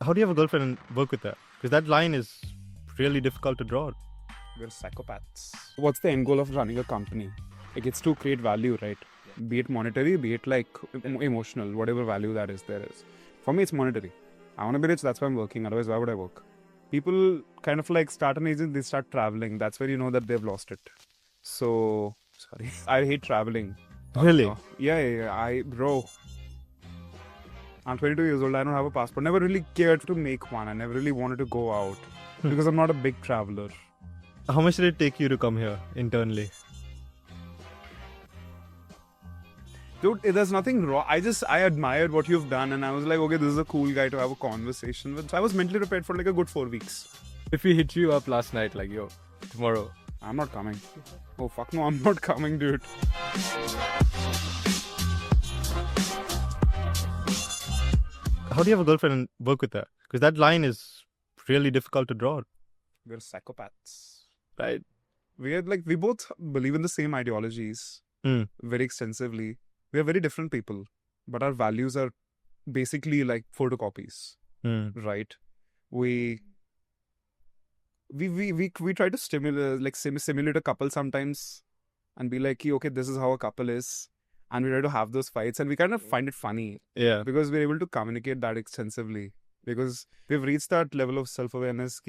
How do you have a girlfriend and work with that? Because that line is really difficult to draw. We're psychopaths. What's the end goal of running a company? Like, it's to create value, right? Be it monetary, be it like emotional, whatever value that is there is. For me, it's monetary. I want to be rich, that's why I'm working. Otherwise, why would I work? People kind of like start an agent, they start traveling. That's where you know that they've lost it. So, sorry. I hate traveling. Really? Bro. I'm 22 years old. I don't have a passport. Never really cared to make one. I never really wanted to go out because I'm not a big traveler. How much did it take you to come here internally? Dude, there's nothing wrong. I admired what you've done and I was like, okay, this is a cool guy to have a conversation with. So I was mentally prepared for like a good 4 weeks. If we hit you up last night, like, yo, tomorrow. I'm not coming. Oh, fuck no, I'm not coming, dude. How do you have a girlfriend and work with that? Because that line is really difficult to draw. We're psychopaths. Right? We both believe in the same ideologies very extensively. We are very different people, but our values are basically like photocopies, right? We try to simulate a couple sometimes and be like, okay, this is how a couple is. And we try to have those fights and we kind of find it funny. Yeah. Because we're able to communicate that extensively. Because we've reached that level of self-awareness.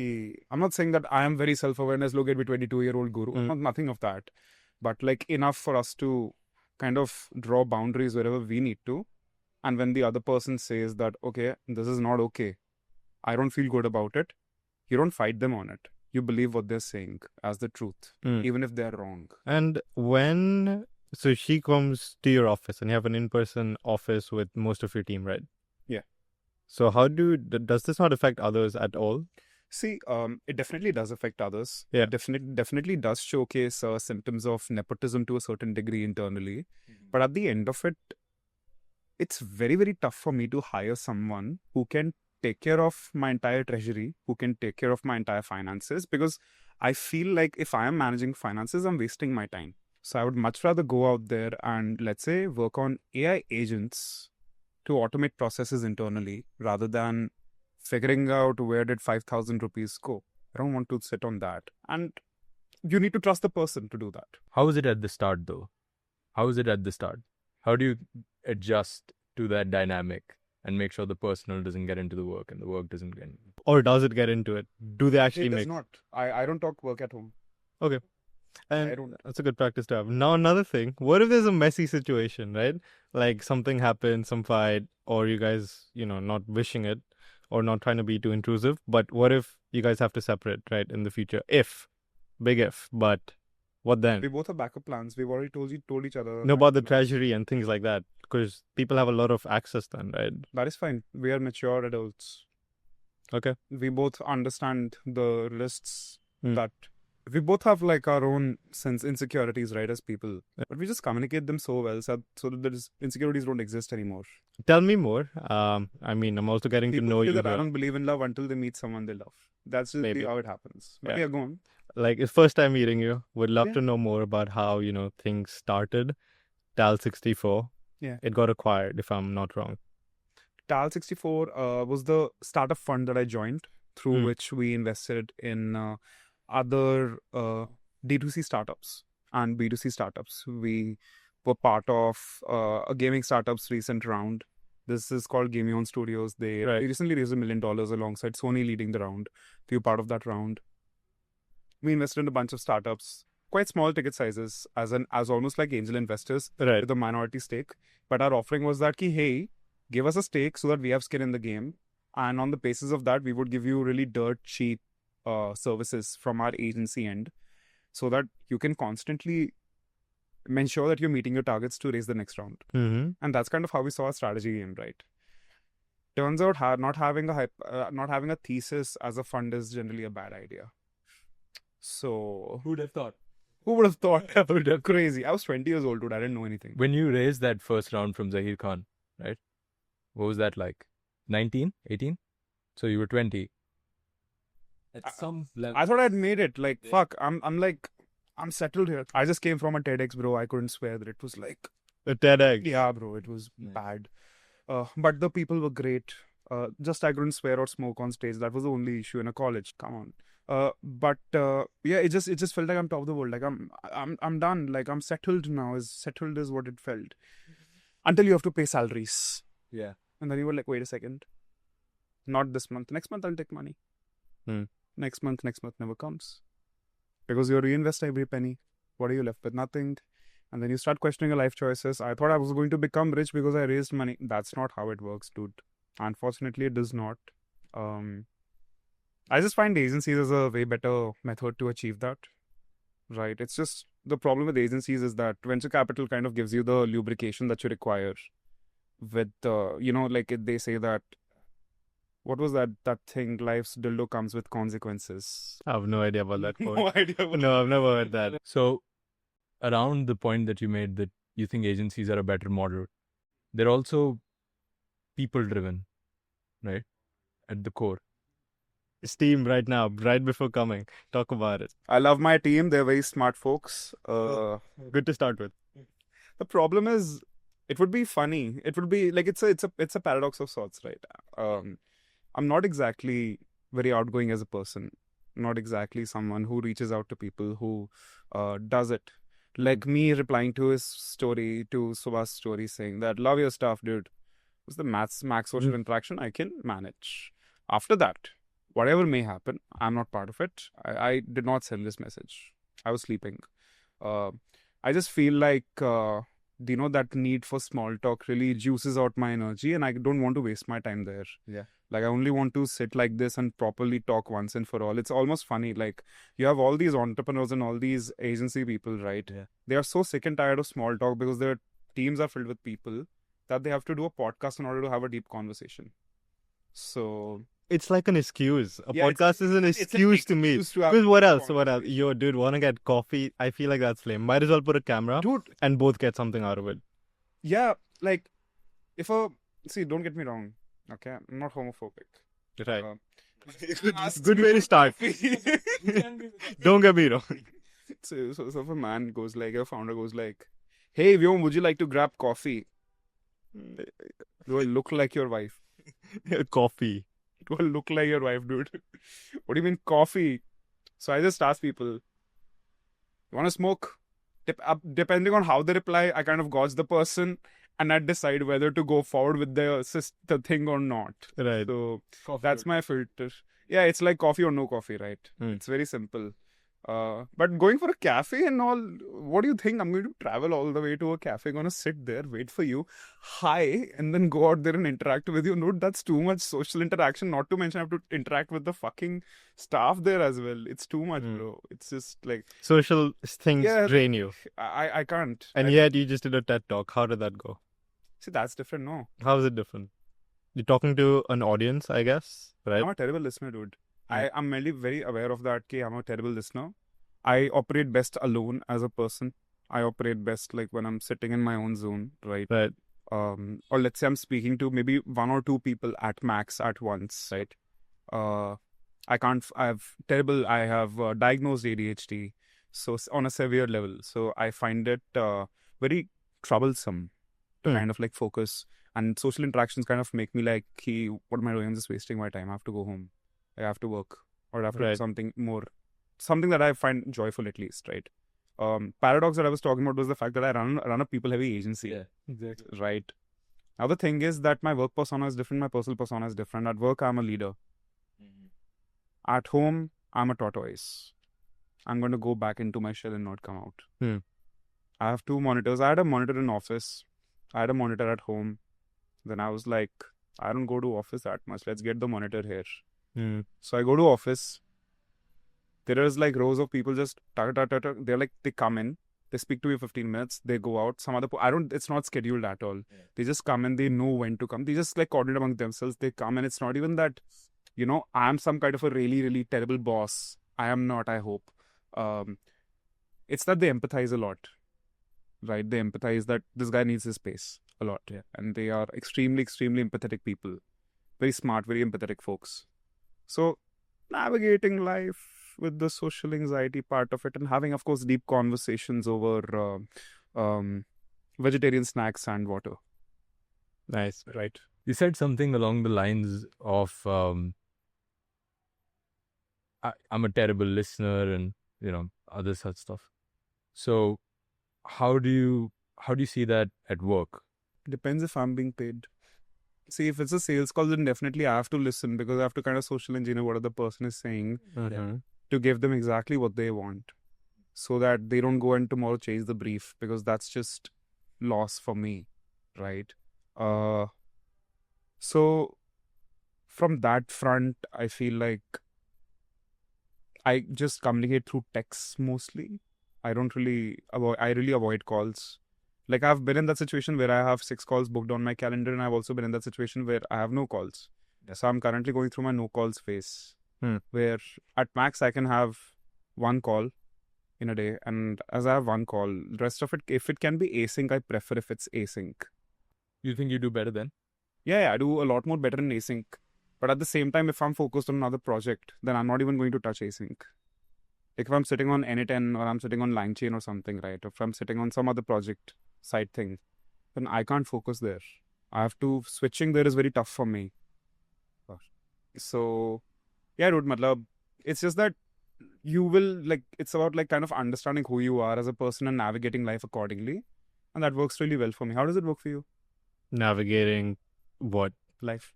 I'm not saying that I am very self-awareness, look at me 22-year-old guru. Nothing of that. But like enough for us to kind of draw boundaries wherever we need to. And when the other person says that, okay, this is not okay, I don't feel good about it, you don't fight them on it. You believe what they're saying as the truth, even if they're wrong. And so she comes to your office and you have an in-person office with most of your team, right? Yeah. So does this not affect others at all? See, it definitely does affect others. Yeah. It definitely does showcase symptoms of nepotism to a certain degree internally. But at the end of it, it's very, very tough for me to hire someone who can take care of my entire treasury, who can take care of my entire finances, because I feel like if I am managing finances, I'm wasting my time. So I would much rather go out there and, let's say, work on AI agents to automate processes internally rather than figuring out where did 5,000 rupees go. I don't want to sit on that. And you need to trust the person to do that. How is it at the start, though? How do you adjust to that dynamic and make sure the personal doesn't get into the work and the work doesn't get into it? Or does it get into it? Do they actually It does not. I don't talk work at home. Okay. And I don't. That's a good practice to have. Now, another thing, what if there's a messy situation, right? Like something happens, some fight, or you guys, not wishing it or not trying to be too intrusive. But what if you guys have to separate, right, in the future? Big if, but what then? We both have backup plans. We've already told each other. No, about the treasury and things like that, because people have a lot of access then, right? That is fine. We are mature adults. Okay. We both understand the risks that we both have like our own insecurities, right, as people. But we just communicate them so well so that these insecurities don't exist anymore. Tell me more. I'm also getting People to know feel you. that I don't believe in love until they meet someone they love. That's just how it happens. But yeah, go on. Like, it's first time meeting you. Would love to know more about how, things started. TAL64. Yeah. It got acquired, if I'm not wrong. TAL64 was the startup fund that I joined, through which we invested in other D2C startups and B2C startups. We were part of a gaming startup's recent round. This is called Vihaan Studios. They recently raised $1 million alongside Sony leading the round. We were part of that round. We invested in a bunch of startups, quite small ticket sizes, as almost like angel investors with a minority stake. But our offering was that, hey, give us a stake so that we have skin in the game. And on the basis of that, we would give you really dirt cheap services from our agency end so that you can constantly ensure that you're meeting your targets to raise the next round. And that's kind of how we saw our strategy game, right? Turns out not having a thesis as a fund is generally a bad idea. So Who would have thought? Who would have thought? Crazy. I was 20 years old, dude. I didn't know anything. When you raised that first round from Zahir Khan, right? What was that like? 19? 18? So you were 20. At some level. I thought I'd made it. Like, fuck. I'm settled here. I just came from a TEDx, bro. I couldn't swear that it was like... A TEDx? Yeah, bro. It was bad. But the people were great. Just I couldn't swear or smoke on stage. That was the only issue in a college. Come on. But yeah, it just felt like I'm top of the world. Like I'm done. Like I'm settled now. Settled is what it felt. Until you have to pay salaries. Yeah. And then you were like, wait a second. Not this month. Next month I'll take money. Next month never comes. Because you reinvest every penny. What are you left with? Nothing. And then you start questioning your life choices. I thought I was going to become rich because I raised money. That's not how it works, dude. Unfortunately, it does not. I just find agencies as a way better method to achieve that. Right? It's just the problem with agencies is that venture capital kind of gives you the lubrication that you require. With they say that. What was that thing? Life's dildo comes with consequences. I have no idea about that quote. No idea. No, I've never heard that. So, around the point that you made that you think agencies are a better model, they're also people-driven, right? At the core. Steam right now, right before coming. Talk about it. I love my team. They're very smart folks. Good to start with. The problem is, it would be funny. It would be like it's a paradox of sorts, right? I'm not exactly very outgoing as a person. Not exactly someone who reaches out to people, who does it. Like me replying to his story, to Subah's story, saying that, love your stuff, dude. It's the max social interaction I can manage. After that, whatever may happen, I'm not part of it. I did not send this message. I was sleeping. I just feel like, that need for small talk really juices out my energy, and I don't want to waste my time there. Yeah. Like, I only want to sit like this and properly talk once and for all. It's almost funny. Like, you have all these entrepreneurs and all these agency people, right? Yeah. They are so sick and tired of small talk because their teams are filled with people that they have to do a podcast in order to have a deep conversation. So it's like an excuse. A Yeah, podcast is an excuse to meet. excuse to have Because what a else? What else? conversation. Yo, dude, wanna get coffee? I feel like that's lame. Might as well put a camera Dude, and both get something out of it. yeah, like, don't get me wrong, okay? I'm not homophobic. Right. Good way to start. Don't get me wrong. So if a man goes like, a founder goes like, hey, Vyom, would you like to grab coffee? Do I look like your wife? Coffee. Do I look like your wife, dude? What do you mean coffee? So I just ask people, you want to smoke? Depending on how they reply, I kind of gauge the person and I decide whether to go forward with the thing or not. Right. So that's my filter. Yeah, it's like coffee or no coffee, right? It's very simple. But going for a cafe and all, what do you think? I'm going to travel all the way to a cafe, gonna sit there, wait for you, hi, and then go out there and interact with you. No, that's too much social interaction. Not to mention I have to interact with the fucking staff there as well. It's too much, bro. It's just like Social things drain you. I can't. And yet you just did a TED talk. How did that go? See, that's different, no? How is it different? You're talking to an audience, I guess, right? I'm a terrible listener, dude. I'm mainly very aware of that. I'm a terrible listener. I operate best alone as a person. I operate best like when I'm sitting in my own zone, right? Right. Or let's say I'm speaking to maybe one or two people at max at once, right? I have diagnosed ADHD, so on a severe level. So I find it very troublesome to kind of like focus, and social interactions kind of make me like, what am I doing? I'm just wasting my time. I have to go home. I have to work, or I have to do something more. Something that I find joyful, at least, right? Paradox that I was talking about was the fact that I run a people-heavy agency. Yeah, exactly. Right. Now the thing is that my work persona is different, my personal persona is different. At work, I'm a leader. At home, I'm a tortoise. I'm going to go back into my shell and not come out. I have two monitors. I had a monitor in office. I had a monitor at home. Then I was like, I don't go to office that much. Let's get the monitor here. So I go to office. There is like rows of people just they're like, they come in, they speak to you 15 minutes, they go out. It's not scheduled at all. Yeah. They just come and they know when to come. They just like coordinate among themselves. They come, and it's not even that, I'm some kind of a really, really terrible boss. I am not, I hope. It's that they empathize a lot, right? They empathize that this guy needs his space a lot. Yeah. And they are extremely, extremely empathetic people. Very smart, very empathetic folks. So navigating life with the social anxiety part of it, and having, of course, deep conversations over vegetarian snacks and water. Nice. Right. You said something along the lines of I'm a terrible listener and other such stuff. So how do you see that at work? Depends if I'm being paid. See, if it's a sales call, then definitely I have to listen because I have to kind of social engineer what the person is saying to give them exactly what they want, so that they don't go and tomorrow change the brief, because that's just loss for me, right? So from that front, I feel like I just communicate through text mostly. I really avoid calls. Like, I've been in that situation where I have 6 calls booked on my calendar, and I've also been in that situation where I have no calls. So I'm currently going through my no calls phase, where at max I can have 1 call in a day, and as I have 1 call, the rest of it, if it can be async, I prefer if it's async. You think you do better then? Yeah, I do a lot more better in async. But at the same time, if I'm focused on another project, then I'm not even going to touch async. Like if I'm sitting on N10 or I'm sitting on LangChain or something, right? Or if I'm sitting on some other project side thing, then I can't focus there. I have to, switching there is very tough for me. So, yeah, dude, matlab, it's just that you will, like, it's about like kind of understanding who you are as a person and navigating life accordingly. And that works really well for me. How does it work for you? Navigating what? Life.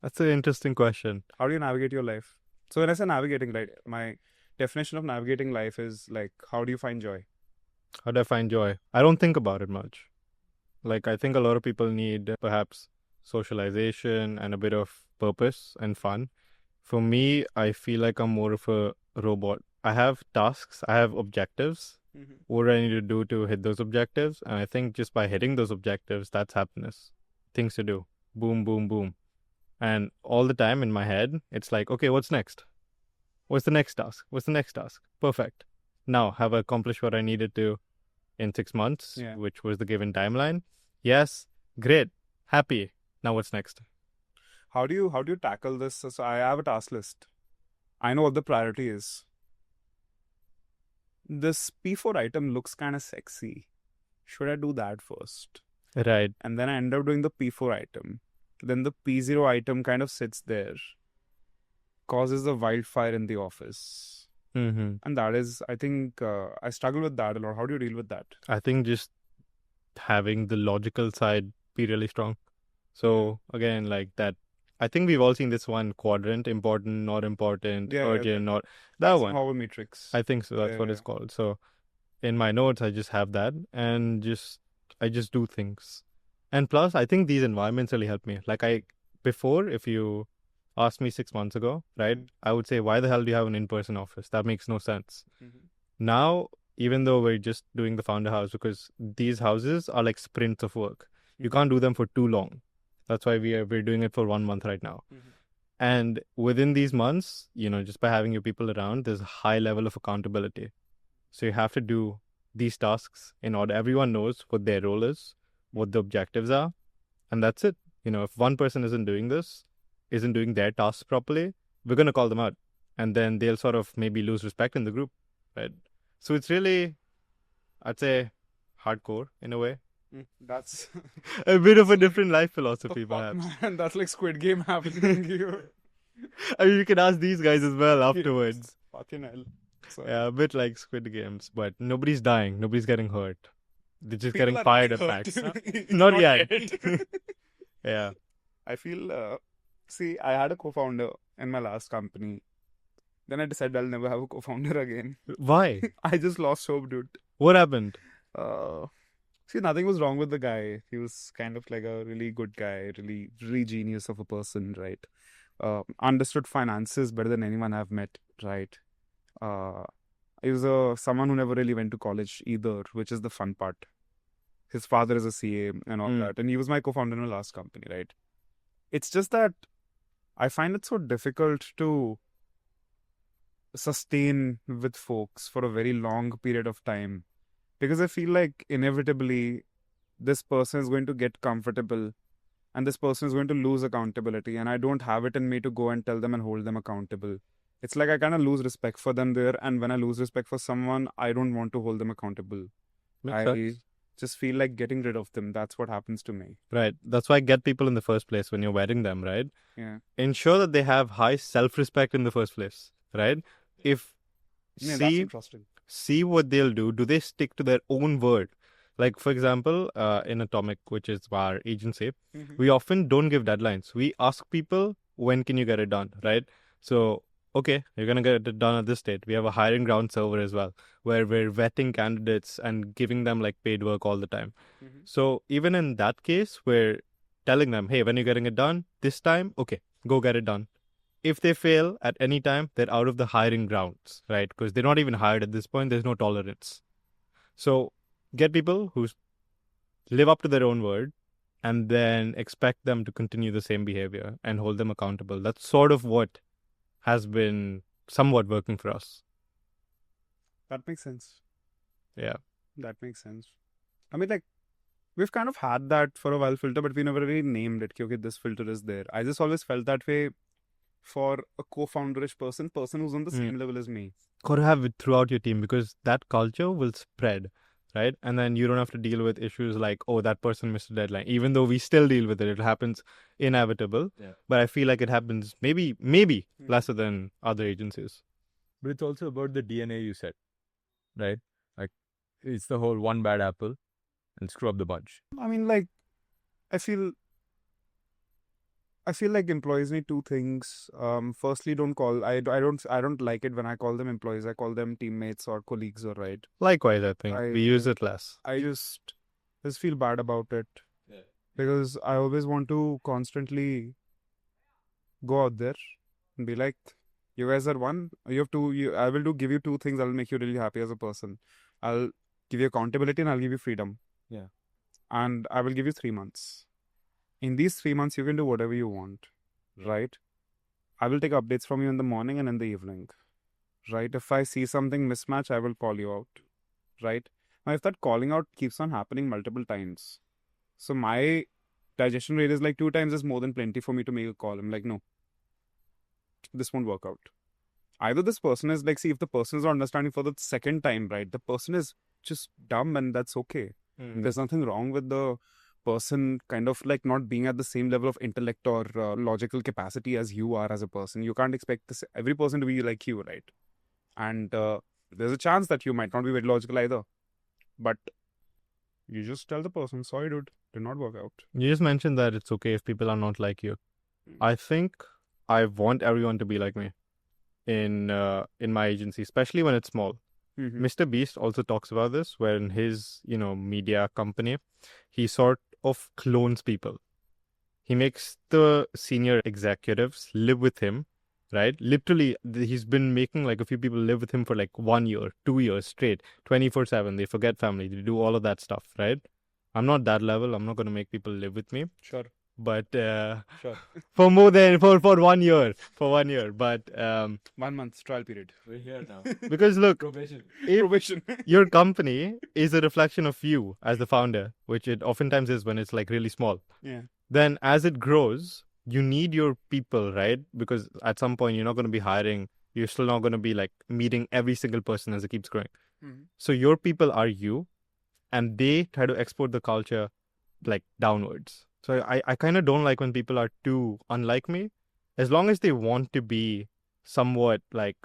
That's an interesting question. How do you navigate your life? So when I say navigating, right, my definition of navigating life is like, how do you find joy? How do I find joy? I don't think about it much. Like, I think a lot of people need perhaps socialization and a bit of purpose and fun. For me, I feel like I'm more of a robot. I have tasks, I have objectives. What do I need to do to hit those objectives? And I think just by hitting those objectives, that's happiness. Things to do. Boom, boom, boom. And all the time in my head, it's like, okay, what's next? What's the next task? What's the next task? Perfect. Now, have I accomplished what I needed to in 6 months, which was the given timeline? Yes. Great. Happy. Now what's next? How do you tackle this? So I have a task list. I know what the priority is. This P4 item looks kind of sexy. Should I do that first? Right. And then I end up doing the P4 item. Then the P0 item kind of sits there, causes a wildfire in the office. And that is, I think, I struggle with that a lot. How do you deal with that? I think just having the logical side be really strong. So again, like that, I think we've all seen this one quadrant: important, not important, urgent, not that one. Power matrix. I think so. That's what it's called. So in my notes, I just have that, and I just do things. And plus, I think these environments really help me. Like before, if you asked me 6 months ago, right, I would say, why the hell do you have an in-person office? That makes no sense. Now, even though we're just doing the founder house, because these houses are like sprints of work. You can't do them for too long. That's why we're doing it for 1 month right now. And within these months, just by having your people around, there's a high level of accountability. So you have to do these tasks in order. Everyone knows what their role is, what the objectives are, and that's it. If one person isn't doing their tasks properly, we're going to call them out, and then they'll sort of maybe lose respect in the group, right? So it's really, I'd say, hardcore in a way. That's a bit of a different life philosophy, perhaps. Man, that's like Squid Game happening here. I mean, you can ask these guys as well afterwards. Fucking hell. Yeah, a bit like Squid Games, but nobody's dying, nobody's getting hurt. They're just People getting fired at max. Not yet. Yeah. I feel, see, I had a co-founder in my last company. Then I decided I'll never have a co-founder again. Why? I just lost hope, dude. What happened? See, nothing was wrong with the guy. He was kind of like a really good guy, really genius of a person, right? Understood finances better than anyone I've met, right? He was someone who never really went to college either, which is the fun part. His father is a CA and all that. And he was my co-founder in the last company, right? It's just that I find it so difficult to sustain with folks for a very long period of time. Because I feel like inevitably this person is going to get comfortable and this person is going to lose accountability. And I don't have it in me to go and tell them and hold them accountable. It's like I kind of lose respect for them there. And when I lose respect for someone, I don't want to hold them accountable. Makes sense. just feel like getting rid of them. That's what happens to me. Right. That's why get people in the first place when you're vetting them, right? Yeah. Ensure that they have high self-respect in the first place, right? If Yeah, that's see interesting. see what they'll do. Do they stick to their own word? Like, for example, in Atomic, which is our agency, we often don't give deadlines. We ask people, when can you get it done, right? So, okay, you're going to get it done at this date. We have a hiring ground server as well, where we're vetting candidates and giving them like paid work all the time. So even in that case, we're telling them, hey, when you're getting it done, this time, okay, go get it done. If they fail at any time, they're out of the hiring grounds, right? Because they're not even hired at this point. There's no tolerance. So get people who live up to their own word and then expect them to continue the same behavior and hold them accountable. That's sort of what has been somewhat working for us. That makes sense. Yeah. That makes sense. I mean, like, we've kind of had that for a while filter, but we never really named it. Okay, this filter is there. I just always felt that way for a co-founderish person who's on the same level as me. Got to have it throughout your team because that culture will spread, right? And then you don't have to deal with issues like, oh, that person missed a deadline. Even though we still deal with it, it happens inevitable. Yeah. But I feel like it happens maybe lesser than other agencies. But it's also about the DNA you set, right? Like, it's the whole one bad apple and screw up the bunch. I mean, like, I feel like employees need two things. Firstly, I don't like it when I call them employees. I call them teammates or colleagues, or right. Likewise, I think we use it less. I just feel bad about it because I always want to constantly go out there and be like, you guys are one. You have two. I will give you two things that will make you really happy as a person. I'll give you accountability and I'll give you freedom. Yeah. And I will give you 3 months. In these 3 months, you can do whatever you want, right? I will take updates from you in the morning and in the evening, right? If I see something mismatch, I will call you out, right? Now, if that calling out keeps on happening multiple times, so my digestion rate is like 2 times is more than plenty for me to make a call. I'm like, no, this won't work out. Either this person is like, see, if the person is not understanding for the second time, right? The person is just dumb and that's okay. There's nothing wrong with the person kind of like not being at the same level of intellect or logical capacity as you are as a person. You can't expect every person to be like you, right? And there's a chance that you might not be very logical either. But you just tell the person, sorry dude, did not work out. You just mentioned that it's okay if people are not like you. I think I want everyone to be like me in my agency, especially when it's small. Mr. Beast also talks about this, where in his, media company, he sort of clones people. He makes the senior executives live with him, right? Literally, he's been making like a few people live with him for like 1 year, 2 years straight, 24/7. They forget family. They do all of that stuff, right? I'm not that level. I'm not going to make people live with me. Sure. But Sure. for more than for 1 year, but 1 month trial period. We're here now. Because look, Probation. if your company is a reflection of you as the founder, which it oftentimes is when it's like really small, then as it grows, you need your people, right? Because at some point you're not going to be hiring, you're still not going to be like meeting every single person as it keeps growing. So your people are you, and they try to export the culture like downwards. So I kind of don't like when people are too unlike me. As long as they want to be somewhat like,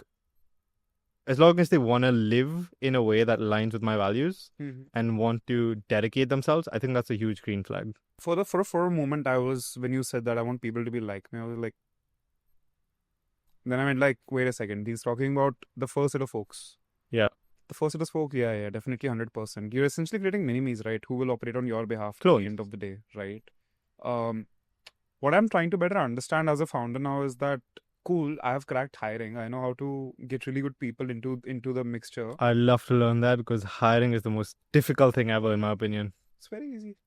as long as they want to live in a way that aligns with my values and want to dedicate themselves, I think that's a huge green flag. For a moment, when you said that I want people to be like me, I was like, then I went like, wait a second, he's talking about the first set of folks. Yeah. The first set of folks, yeah, definitely 100%. You're essentially creating mini-me's, right? Who will operate on your behalf at the end of the day, right? What I'm trying to better understand as a founder now is that, cool, I have cracked hiring. I know how to get really good people into the mixture. I'd love to learn that because hiring is the most difficult thing ever, in my opinion. It's very easy.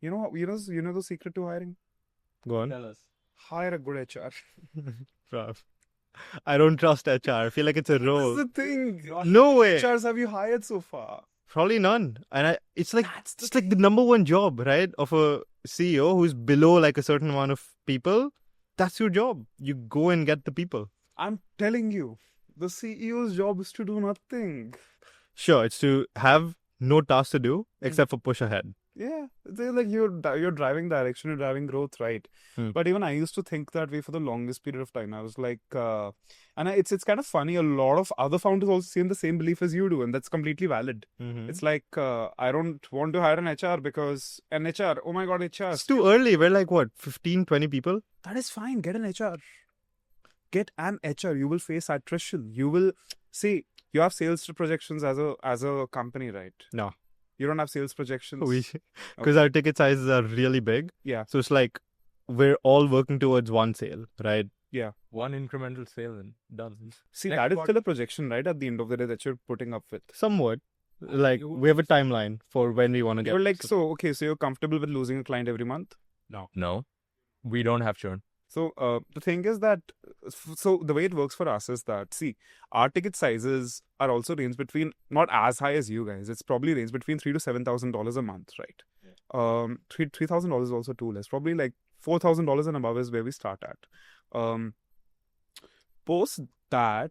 You know the secret to hiring? Go on. Tell us. Hire a good HR. I don't trust HR. I feel like it's a role. That's the thing. No way. HRs have you hired so far? Probably none. And it's like the number one job, right? Of a CEO who's below like a certain amount of people. That's your job. You go and get the people. I'm telling you, the CEO's job is to do nothing. Sure, it's to have no task to do except for push ahead. Yeah, they're like you're driving direction, you're driving growth, right? But even I used to think that way for the longest period of time. I was like, it's kind of funny. A lot of other founders also see in the same belief as you do, and that's completely valid. It's like I don't want to hire an HR because an HR. Oh my God, HR. It's too early. We're like what, 15, 20 people? That is fine. Get an HR. Get an HR. You will face attrition. You will see. You have sales projections as a company, right? No. You don't have sales projections. Because our ticket sizes are really big. Yeah. So it's like we're all working towards one sale, right? Yeah. One incremental sale and done. See, Next that is part. still a projection, right? At the end of the day, that you're putting up with. Somewhat. Like we have a timeline for when we want to get. You're like, so you're comfortable with losing a client every month? No, we don't have churn. So the thing is that, so the way it works for us is that, see, our ticket sizes are also range between, not as high as you guys. It's probably range between $3,000 to $7,000 a month, right? Yeah. $3,000 is also too less. Probably like $4,000 and above is where we start at. Post that,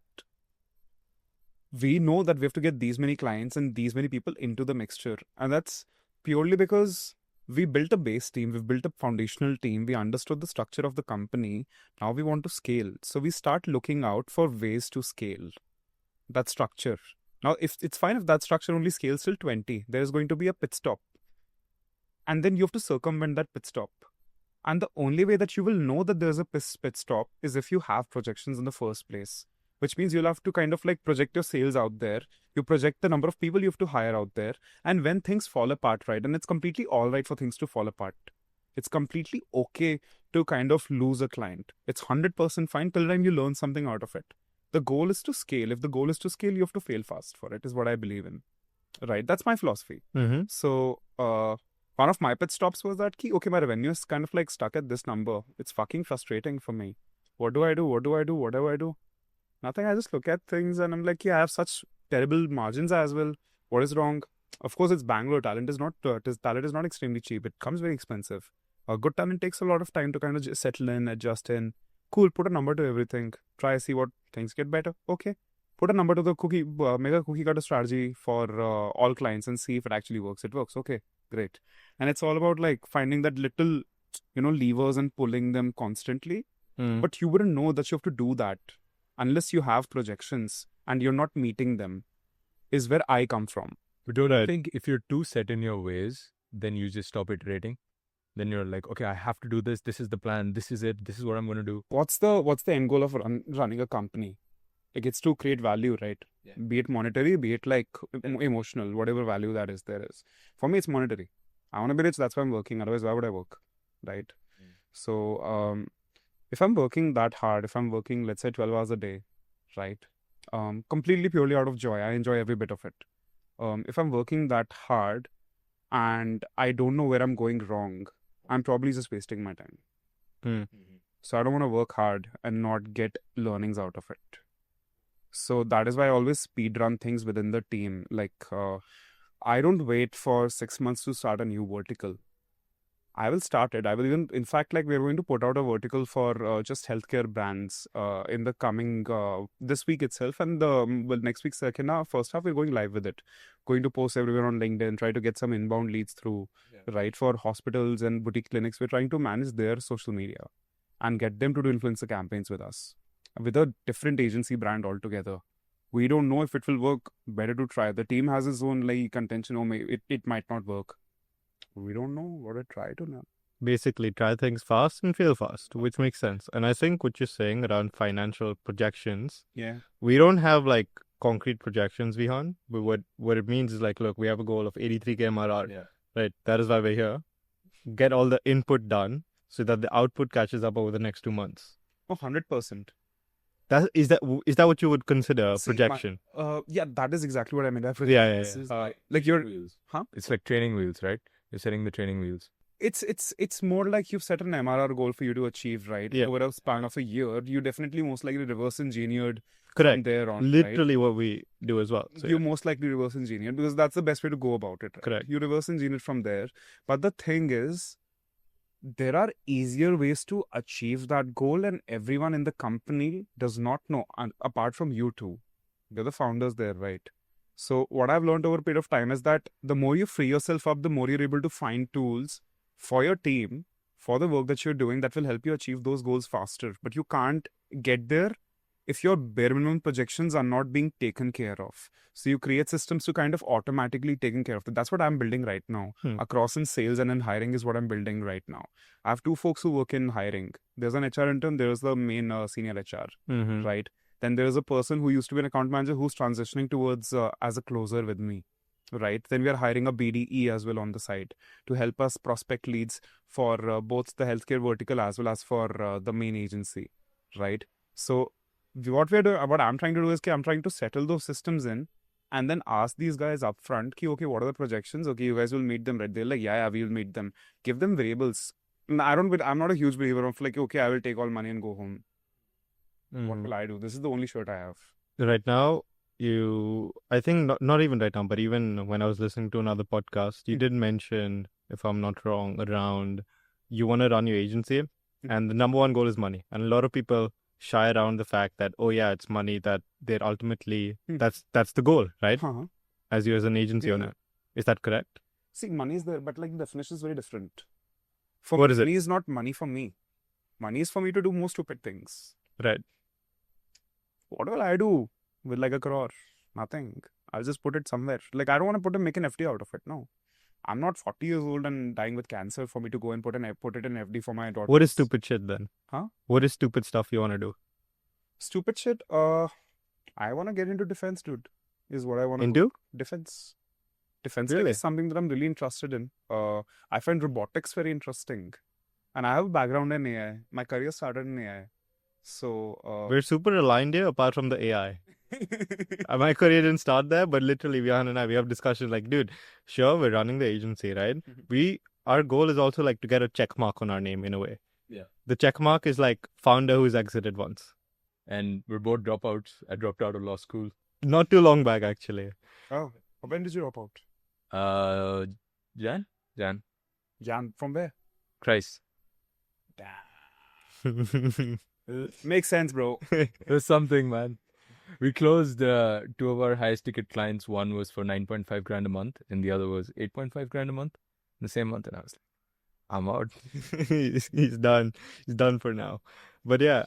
we know that we have to get these many clients and these many people into the mixture. And that's purely because we built a base team, we've built a foundational team, we understood the structure of the company. Now we want to scale. So we start looking out for ways to scale that structure. Now, if it's fine if that structure only scales till 20, there is going to be a pit stop. And then you have to circumvent that pit stop. And the only way that you will know that there's a pit stop is if you have projections in the first place. Which means you'll have to kind of like project your sales out there. You project the number of people you have to hire out there. And when things fall apart, right? And it's completely all right for things to fall apart. It's completely okay to kind of lose a client. It's 100% fine till the time you learn something out of it. The goal is to scale. If the goal is to scale, you have to fail fast for it, is what I believe in. Right? That's my philosophy. So, one of my pit stops was that, okay, my revenue is kind of like stuck at this number. It's fucking frustrating for me. What do I do? Nothing. I just look at things and I'm like, yeah, I have such terrible margins as well. What is wrong? Of course, it's Bangalore. Talent is not extremely cheap. It comes very expensive. Good talent takes a lot of time to kind of just settle in, adjust in. Cool, put a number to everything. Try, see what things get better. Okay. Put a number to the cookie, make a cookie cutter strategy for all clients and see if it actually works. It works. Okay, great. And it's all about like finding that little, levers and pulling them constantly. But you wouldn't know that you have to do that unless you have projections and you're not meeting them, is where I come from. But don't you think if you're too set in your ways, then you just stop iterating? Then you're like, okay, I have to do this. This is the plan. This is it. This is what I'm going to do. What's the end goal of running a company? Like, it's to create value, right? Yeah. Be it monetary, be it like emotional, whatever value that is there is. For me, it's monetary. I want to be rich. That's why I'm working. Otherwise, why would I work? Right? So, if I'm working that hard, if I'm working, let's say 12 hours a day, right? Completely purely out of joy. I enjoy every bit of it. If I'm working that hard and I don't know where I'm going wrong, I'm probably just wasting my time. So I don't want to work hard and not get learnings out of it. So that is why I always speed run things within the team. Like, I don't wait for 6 months to start a new vertical. I will start it. I will even, in fact, like we're going to put out a vertical for just healthcare brands in the coming, this week itself. And next week's first half, we're going live with it. Going to post everywhere on LinkedIn, try to get some inbound leads through, right? For hospitals and boutique clinics, we're trying to manage their social media and get them to do influencer campaigns with us, with a different agency brand altogether. We don't know if it will work. Better to try. The team has its own like contention, or maybe it might not work. We don't know what to try to now. Basically, try things fast and fail fast, which makes sense. And I think what you're saying around financial projections, we don't have like concrete projections, Vihaan. But what it means is like, look, we have a goal of 83K MRR, right? That is why we're here. Get all the input done so that the output catches up over the next 2 months. Oh, 100%. Is that what you would consider a projection? Yeah, that is exactly what I mean by projection. Yeah. Like your wheels. It's like training wheels, right? You're setting the training wheels. It's more like you've set an MRR goal for you to achieve, right? Yeah. Over a span of a year, you definitely most likely reverse engineered. Correct. From there on. Literally what we do as well. So you most likely reverse engineer because that's the best way to go about it. Right? Correct. You reverse engineer from there. But the thing is, there are easier ways to achieve that goal, and everyone in the company does not know, and apart from you two. You're the founders there, right? So what I've learned over a period of time is that the more you free yourself up, the more you're able to find tools for your team, for the work that you're doing that will help you achieve those goals faster. But you can't get there if your bare minimum projections are not being taken care of. So you create systems to kind of automatically taken care of that. That's what I'm building right now. Across in sales and in hiring is what I'm building right now. I have two folks who work in hiring. There's an HR intern, there's the main senior HR, right? Then there's a person who used to be an account manager who's transitioning towards as a closer with me, right? Then we are hiring a BDE as well on the side to help us prospect leads for both the healthcare vertical as well as for the main agency, right? So what I'm trying to do is I'm trying to settle those systems in and then ask these guys upfront, okay, what are the projections? Okay, you guys will meet them, right? They're like, yeah, we'll meet them. Give them variables. I'm not a huge believer of like, okay, I will take all money and go home. What will I do? This is the only shirt I have. Right now, I think not even right now, but even when I was listening to another podcast, you did mention, if I'm not wrong, around you want to run your agency and the number one goal is money. And a lot of people shy around the fact that, oh yeah, it's money that they're ultimately, that's the goal, right? As you as an agency owner. Is that correct? See, money is there, but like the definition is very different. What is it? Money is not money for me. Money is for me to do more stupid things. Right. What will I do with like a crore? Nothing. I'll just put it somewhere. Like I don't want to make an FD out of it. No. I'm not 40 years old and dying with cancer for me to go and put it in FD for my daughter. What is stupid shit then? Huh? What is stupid stuff you want to do? Stupid shit? I want to get into defense, dude. Is what I want to do. Defense. Defense Really? is something that I'm really interested in. I find robotics very interesting. And I have a background in AI. My career started in AI. So we're super aligned here apart from the AI. My career didn't start there, but literally Vihaan and I, we have discussions like, dude, sure, we're running the agency, right? Our goal is also like to get a check mark on our name in a way. Yeah. The check mark is like founder who's exited once. And we're both dropouts. I dropped out of law school. Not too long back, actually. Oh, when did you drop out? Jan? Jan, from where? Christ. Damn. Makes sense, bro. There's something, man. We closed two of our highest ticket clients. One was for 9.5 grand a month and the other was 8.5 grand a month in the same month. And I was like, I'm out. He's done. He's done for now. But yeah,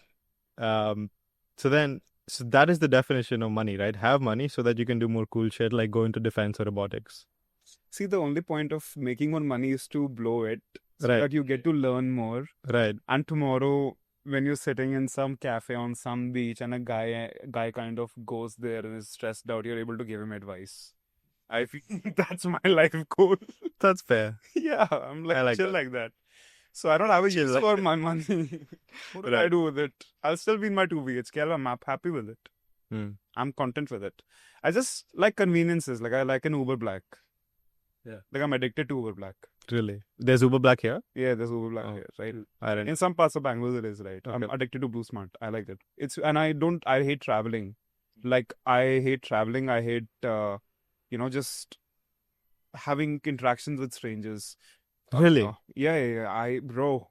so that is the definition of money, right? Have money so that you can do more cool shit like go into defense or robotics. See, the only point of making more money is to blow it so Right. that you get to learn more. Right. And tomorrow, when you're sitting in some cafe on some beach and a guy kind of goes there and is stressed out, you're able to give him advice. I feel that's my life goal. That's fair. Yeah, I'm like, I like chill that. like that. So I don't have a Chill use like for that. my money. What do I Right. do with it? I'll still be in my 2 BHK. I'm happy with it. Hmm. I'm content with it. I just like conveniences. Like I like an Uber Black. Yeah. Like I'm addicted to Uber Black. Really? There's Uber Black here? Yeah, there's Uber Black Oh. here, right? I don't. In some parts of Bangalore, it is, right? I'm Okay. addicted to Blue Smart. I like it. I hate traveling. Like, I hate traveling. I hate, just having interactions with strangers. Really? Yeah. Bro.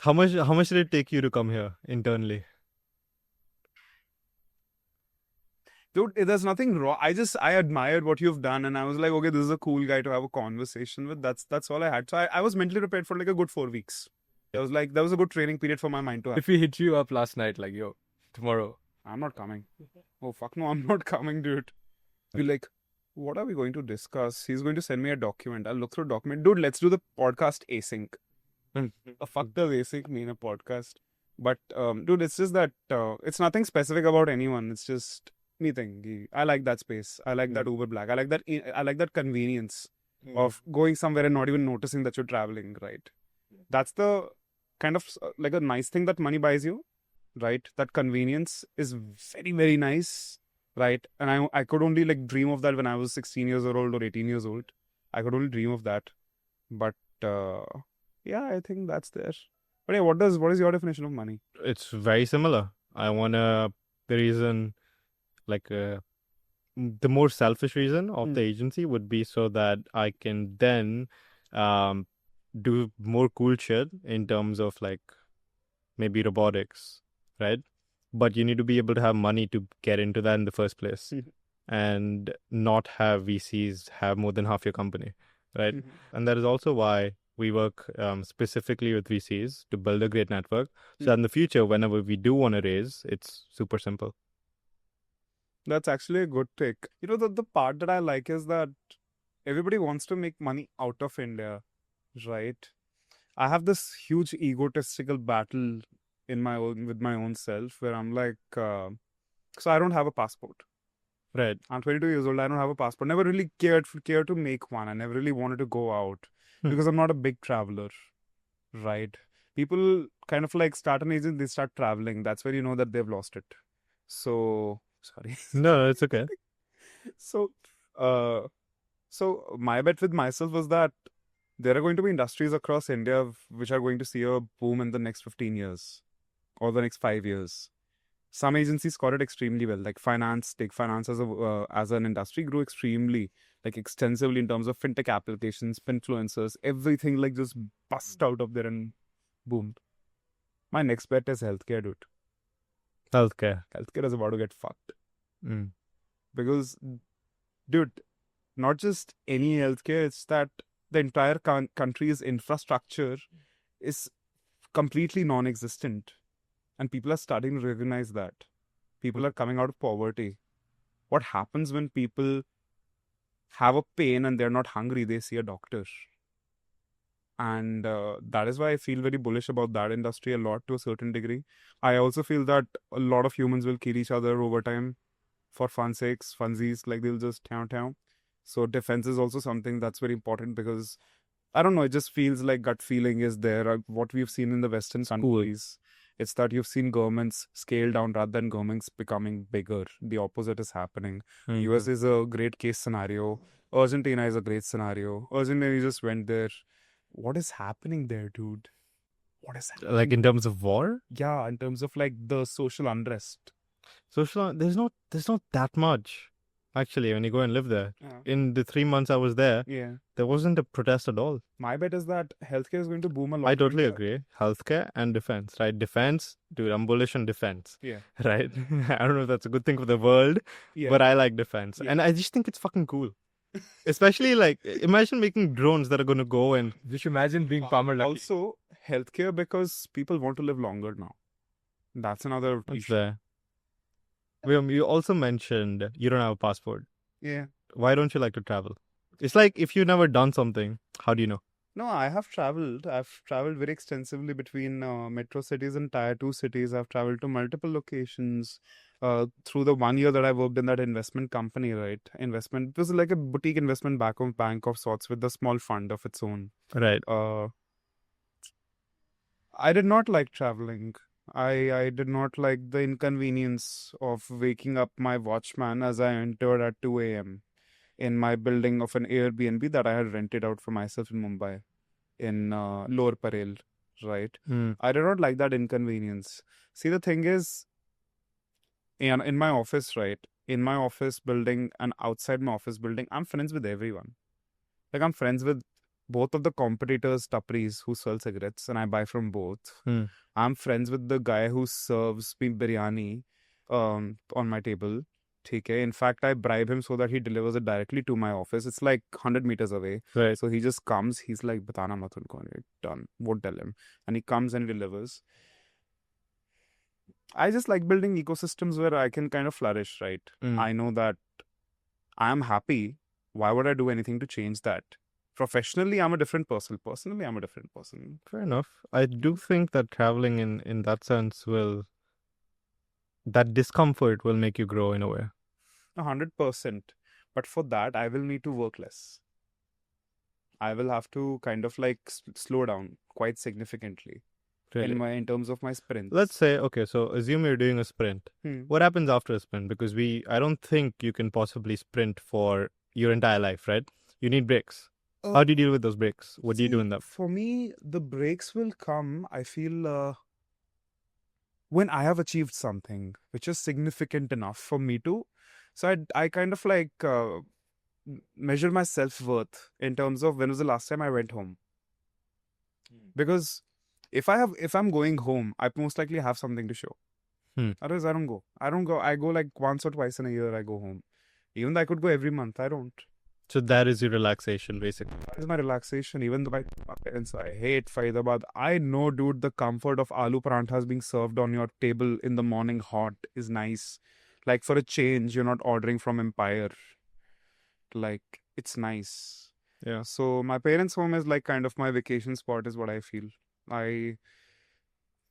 How much did it take you to come here internally? Dude, there's nothing wrong. I admired what you've done and I was like, okay, this is a cool guy to have a conversation with. That's all I had. So I was mentally prepared for like a good 4 weeks. I was like, that was a good training period for my mind to have. If we hit you up last night, like, yo, tomorrow. I'm not coming. Oh, fuck no, I'm not coming, dude. Be like, what are we going to discuss? He's going to send me a document. I'll look through a document. Dude, let's do the podcast async. Fuck does async mean a podcast? But, dude, it's just that it's nothing specific about anyone. It's just anything. I like that space. I like that Uber Black. I like that convenience of going somewhere and not even noticing that you're traveling, right? That's the kind of like a nice thing that money buys you, right? That convenience is very, very nice, right? And I could only like dream of that when I was 16 years old or 18 years old. I could only dream of that. But yeah, I think that's there. But yeah, what is your definition of money? It's very similar. The reason, like, the more selfish reason of the agency would be so that I can then do more cool shit in terms of like maybe robotics, right? But you need to be able to have money to get into that in the first place. and not have VCs have more than half your company, right? And that is also why we work specifically with VCs to build a great network. So that in the future, whenever we do want to raise, it's super simple. That's actually a good take. You know, the part that I like is that everybody wants to make money out of India, right? I have this huge egotistical battle in my own with my own self where I'm like, so I don't have a passport. Right. I'm 22 years old. I don't have a passport. Never really cared to make one. I never really wanted to go out because I'm not a big traveler, right? People kind of like start an agent, they start traveling. That's where you know that they've lost it. So sorry. No, it's okay. So, so my bet with myself was that there are going to be industries across India which are going to see a boom in the next 15 years or the next 5 years. Some agencies scored it extremely well, like finance, take finance as an industry grew extremely, like extensively in terms of fintech applications, influencers, everything like just bust out of there and boomed. My next bet is healthcare, dude. Healthcare. Healthcare is about to get fucked. Mm. Because, dude, not just any healthcare, it's that the entire country's infrastructure is completely non-existent. And people are starting to recognize that. People are coming out of poverty. What happens when people have a pain and they're not hungry, they see a doctor. And that is why I feel very bullish about that industry a lot to a certain degree. I also feel that a lot of humans will kill each other over time for fun sakes, funsies, like they'll just town. So defense is also something that's very important because, I don't know, it just feels like gut feeling is there. What we've seen in the Western countries, it's that you've seen governments scale down rather than governments becoming bigger. The opposite is happening. US is a great case scenario. Argentina is a great scenario. Argentina just went there. What is happening there, dude? What is happening? Like in terms of war? Yeah, in terms of like the social unrest. There's not that much. Actually, when you go and live there. Yeah. In the 3 months I was there, there wasn't a protest at all. My bet is that healthcare is going to boom a lot. I totally agree. Healthcare and defense, right? Defense, dude, I'm bullish on defense. Yeah. Right? I don't know if that's a good thing for the world, but I like defense. Yeah. And I just think it's fucking cool. Especially like, imagine making drones that are going to go and... Just imagine being farmer lucky. Also, healthcare because people want to live longer now. That's another issue. There. Vyom, you also mentioned you don't have a passport. Yeah. Why don't you like to travel? It's like if you've never done something, how do you know? No, I have traveled. I've traveled very extensively between metro cities and tier 2 cities. I've traveled to multiple locations through the 1 year that I worked in that investment company, right? It was like a boutique investment bank of sorts with a small fund of its own. Right. I did not like traveling. I did not like the inconvenience of waking up my watchman as I entered at 2 a.m. in my building of an Airbnb that I had rented out for myself in Mumbai, in Lower Parel, right? I did not like that inconvenience. See, the thing is, in my office, right? In my office building and outside my office building, I'm friends with everyone. Like, I'm friends with both of the competitors, tapris, who sell cigarettes, and I buy from both. I'm friends with the guy who serves me biryani on my table. Okay. In fact, I bribe him so that he delivers it directly to my office. It's like 100 meters away. Right. So he just comes. He's like, "Batana mat unko." Done. Won't tell him. And he comes and delivers. I just like building ecosystems where I can kind of flourish, right? I know that I am happy. Why would I do anything to change that? Professionally, I'm a different person. Personally, I'm a different person. Fair enough. I do think that traveling in that sense that discomfort will make you grow in a way. 100%. But for that, I will need to work less. I will have to kind of like slow down quite significantly. Really? In terms of my sprints. Let's say, okay, so assume you're doing a sprint. What happens after a sprint? Because I don't think you can possibly sprint for your entire life, right? You need breaks. How do you deal with those breaks? What do you do in that? For me, the breaks will come, I feel, when I have achieved something which is significant enough for me to. So I kind of like measure my self-worth in terms of when was the last time I went home. Because if I'm going home, I most likely have something to show. Otherwise, I don't go. I go like once or twice in a year, I go home. Even though I could go every month, I don't. So that is your relaxation, basically. That is my relaxation. Even though my parents, I hate Faridabad. I know, dude, the comfort of aloo paranthas being served on your table in the morning hot is nice. Like for a change, you're not ordering from Empire. Like it's nice. Yeah. So my parents' home is like kind of my vacation spot, is what I feel.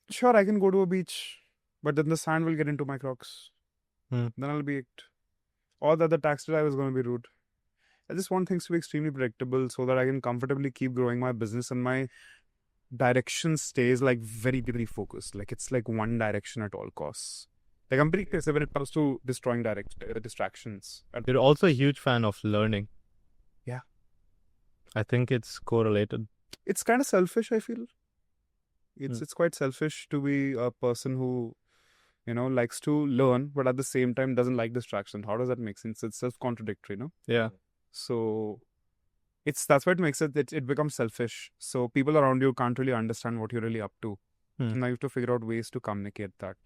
Sure, I can go to a beach, but then the sand will get into my Crocs. Hmm. Then I'll be icked. Or that the taxi driver is going to be rude. I just want things to be extremely predictable so that I can comfortably keep growing my business and my direction stays like very, very focused. Like it's like one direction at all costs. Like I'm pretty aggressive when it comes to destroying distractions. You're also a huge fan of learning. Yeah. I think it's correlated. It's kind of selfish, I feel. It's quite selfish to be a person who, likes to learn, but at the same time doesn't like distraction. How does that make sense? It's self-contradictory, Yeah. So that's what makes it becomes selfish. So people around you can't really understand what you're really up to. Now you have to figure out ways to communicate that.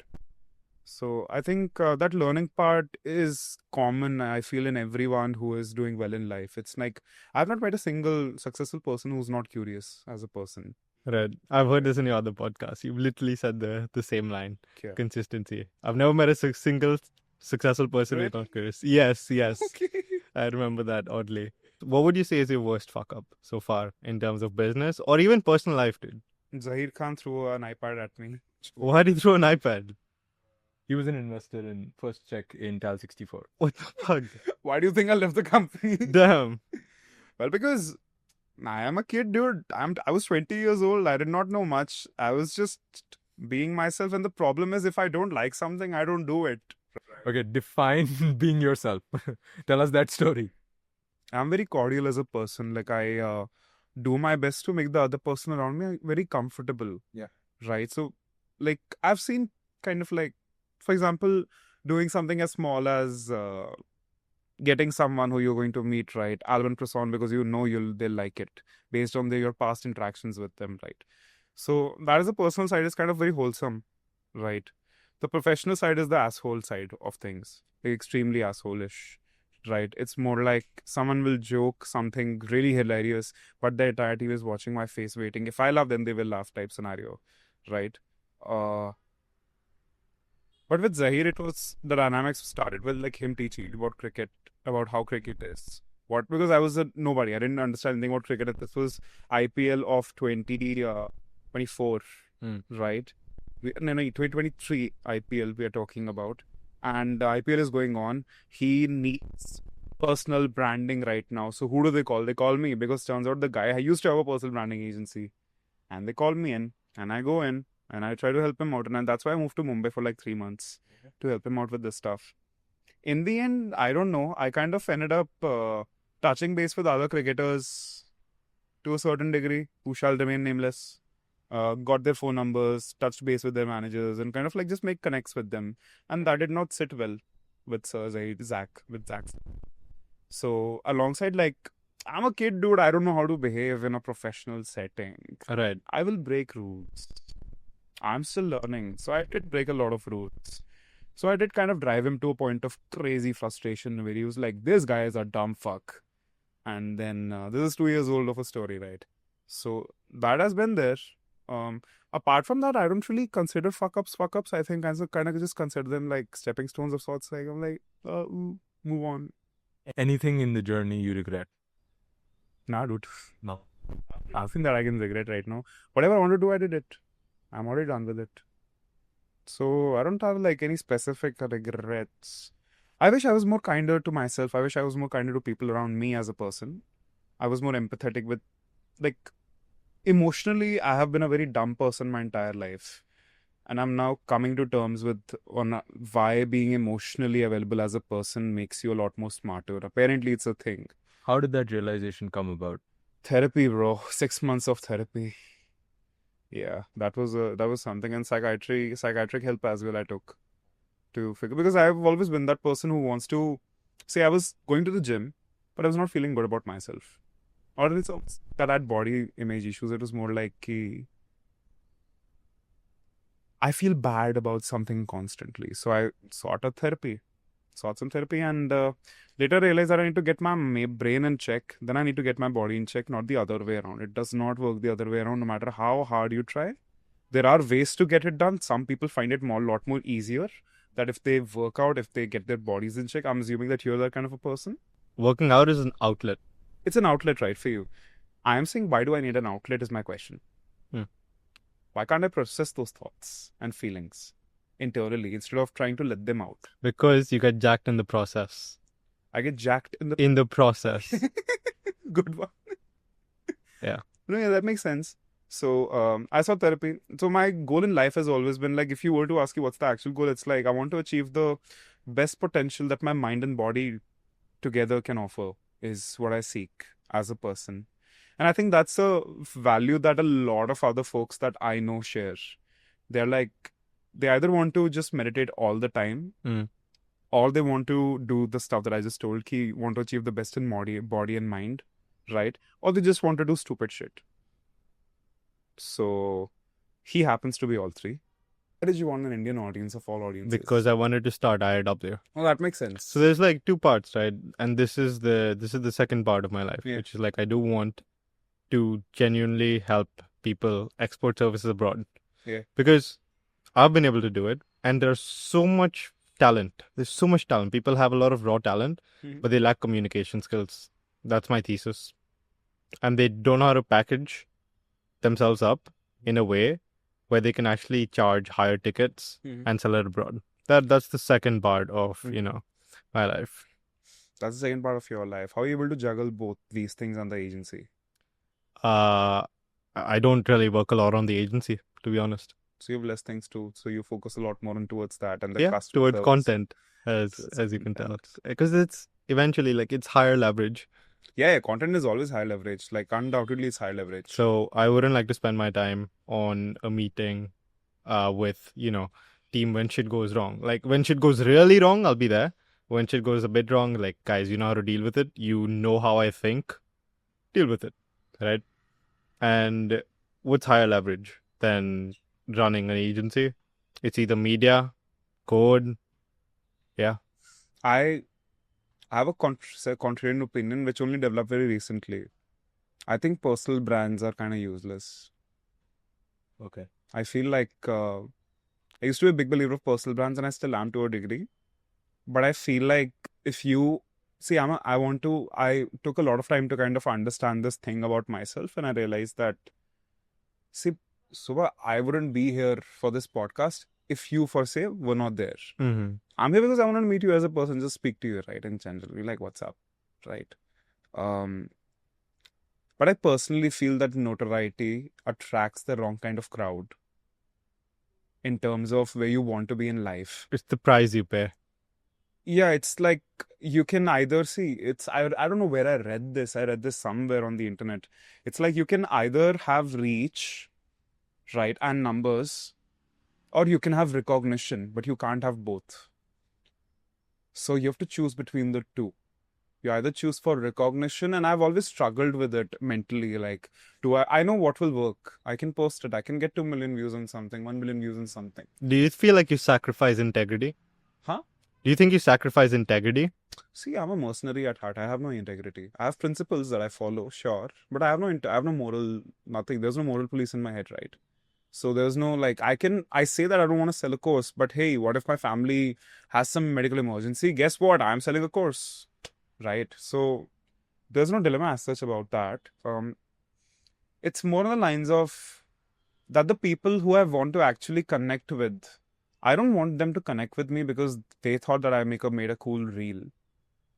So I think that learning part is common, I feel, in everyone who is doing well in life. It's like I've not met a single successful person who's not curious as a person. Right. I've heard this in your other podcast. You've literally said the same line. Yeah. Consistency. I've never met a single successful person who's not curious. Yes. Okay. I remember that oddly. What would you say is your worst fuck up so far in terms of business or even personal life, dude? Zahir Khan threw an iPad at me. Why did he throw an iPad? He was an investor in First Check in Tal 64. What the fuck? Why do you think I left the company? Damn. Well, because I am a kid, dude. I was 20 years old. I did not know much. I was just being myself. And the problem is, if I don't like something, I don't do it. Okay, define being yourself. Tell us that story. I'm very cordial as a person. Like I do my best to make the other person around me very comfortable. Yeah. Right. So, like I've seen kind of like, for example, doing something as small as getting someone who you're going to meet, right? Alvin croissant, because they'll like it based on your past interactions with them, right? So that is the personal side is kind of very wholesome, right? The professional side is the asshole side of things, like extremely asshole-ish, right? It's more like someone will joke something really hilarious, but the entire team is watching my face waiting. If I laugh, then they will laugh type scenario, right? But with Zahir, it was the dynamics started with like him teaching about cricket, about how cricket is. Because I was a nobody. I didn't understand anything about cricket. This was IPL of 2024, right? 2023 IPL we are talking about. And the IPL is going on. He needs personal branding right now. So who do they call? They call me because turns out the guy I used to have a personal branding agency. And they call me in and I go in. And I try to help him out. And that's why I moved to Mumbai for like 3 months to help him out with this stuff. In the end, I don't know. I kind of ended up touching base with other cricketers to a certain degree who shall remain nameless. Got their phone numbers, touched base with their managers, and kind of like just make connects with them. And that did not sit well with Zach. So alongside like, I'm a kid, dude. I don't know how to behave in a professional setting. Right. I will break rules. I'm still learning. So I did break a lot of rules. So I did kind of drive him to a point of crazy frustration where he was like, this guy is a dumb fuck. And then this is 2 years old of a story, right? So that has been there. Apart from that, I don't really consider fuck ups. I think I kind of just consider them like stepping stones of sorts. Like I'm like, move on. Anything in the journey you regret? Nah, dude. No. Nothing that I can regret right now. Whatever I want to do, I did it. I'm already done with it. So I don't have like any specific regrets. I wish I was more kinder to myself. I wish I was more kinder to people around me as a person. I was more empathetic with, like, emotionally, I have been a very dumb person my entire life. And I'm now coming to terms with why being emotionally available as a person makes you a lot more smarter. Apparently, it's a thing. How did that realization come about? Therapy, bro. 6 months of therapy. Yeah, that was something. And psychiatric help as well I took to figure, because I've always been that person who wants to say I was going to the gym, but I was not feeling good about myself. Or it's that I had body image issues. It was more like I feel bad about something constantly. So I sought out therapy. sought some therapy, and later realized that I need to get my brain in check. Then I need to get my body in check, not the other way around. It does not work the other way around, no matter how hard you try. There are ways to get it done. Some people find it lot more easier. That if they work out, if they get their bodies in check, I'm assuming that you're that kind of a person. Working out is an outlet. It's an outlet, right, for you. I am saying, why do I need an outlet is my question. Why can't I process those thoughts and feelings internally instead of trying to let them out? Because you get jacked in the process. I get jacked in the process. Good one. Yeah. No, yeah, that makes sense. So I saw therapy. So my goal in life has always been like, if you were to ask you what's the actual goal, it's like I want to achieve the best potential that my mind and body together can offer is what I seek as a person. And I think that's a value that a lot of other folks that I know share. They're like, they either want to just meditate all the time, or they want to do the stuff that I just told, want to achieve the best in body and mind, right? Or they just want to do stupid shit. So he happens to be all three. Why did you want an Indian audience of all audiences? Because I wanted to start IIT up there. Oh, that makes sense. So there's like two parts, right? And this is the second part of my life, which is like I do want to genuinely help people export services abroad. Yeah. Because I've been able to do it, and there's so much talent. There's so much talent. People have a lot of raw talent, but they lack communication skills. That's my thesis. And they don't know how to package themselves up in a way where they can actually charge higher tickets and sell it abroad. That's the second part of, my life. That's the second part of your life. How are you able to juggle both these things and the agency? I don't really work a lot on the agency, to be honest. So you have less things too. So you focus a lot more on towards that and the customer towards service. Content, as you can tell. Because it's eventually like it's higher leverage. Yeah, content is always high leverage. Like undoubtedly it's high leverage. So I wouldn't like to spend my time on a meeting with, team when shit goes wrong. Like when shit goes really wrong, I'll be there. When shit goes a bit wrong, like guys, you know how to deal with it. You know how I think. Deal with it, right? And what's higher leverage than running an agency? It's either media, code. Yeah. I have a contrarian opinion which only developed very recently. I think personal brands are kind of useless. Okay. I feel like I used to be a big believer of personal brands, and I still am to a degree. But I feel like if you see, I took a lot of time to kind of understand this thing about myself, and I realized that, Subah, I wouldn't be here for this podcast if you, for say, were not there. I'm here because I want to meet you as a person, just speak to you, right? In general, you're like, what's up, right? But I personally feel that notoriety attracts the wrong kind of crowd in terms of where you want to be in life. It's the price you pay. Yeah, it's like you can either see, I don't know where I read this. I read this somewhere on the internet. It's like you can either have reach, right, and numbers, or you can have recognition, but you can't have both. So you have to choose between the two. You either choose for recognition, and I've always struggled with it mentally. Like, I know what will work. I can post it. I can get 2 million views on something, 1 million views on something. Do you feel like you sacrifice integrity? Huh? Do you think you sacrifice integrity? See, I'm a mercenary at heart. I have no integrity. I have principles that I follow, sure, but I have no moral, nothing. There's no moral police in my head, right? So there's no like, I say that I don't want to sell a course, but hey, what if my family has some medical emergency? Guess what? I'm selling a course, right? So there's no dilemma as such about that. It's more on the lines of that the people who I want to actually connect with, I don't want them to connect with me because they thought that I made a cool reel.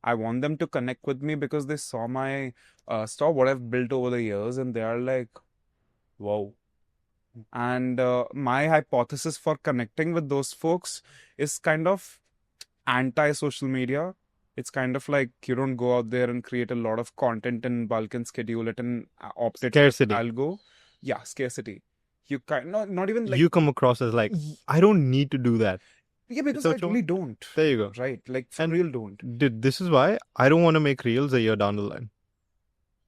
I want them to connect with me because they saw saw what I've built over the years, and they are like, wow. And my hypothesis for connecting with those folks is kind of anti-social media. It's kind of like you don't go out there and create a lot of content in bulk and schedule it and opt it. Scarcity. Algo. Yeah, scarcity. You not even like... You come across as like, I don't need to do that. Yeah, because I really don't. There you go. Right, like for real don't. Dude, this is why I don't want to make reels a year down the line.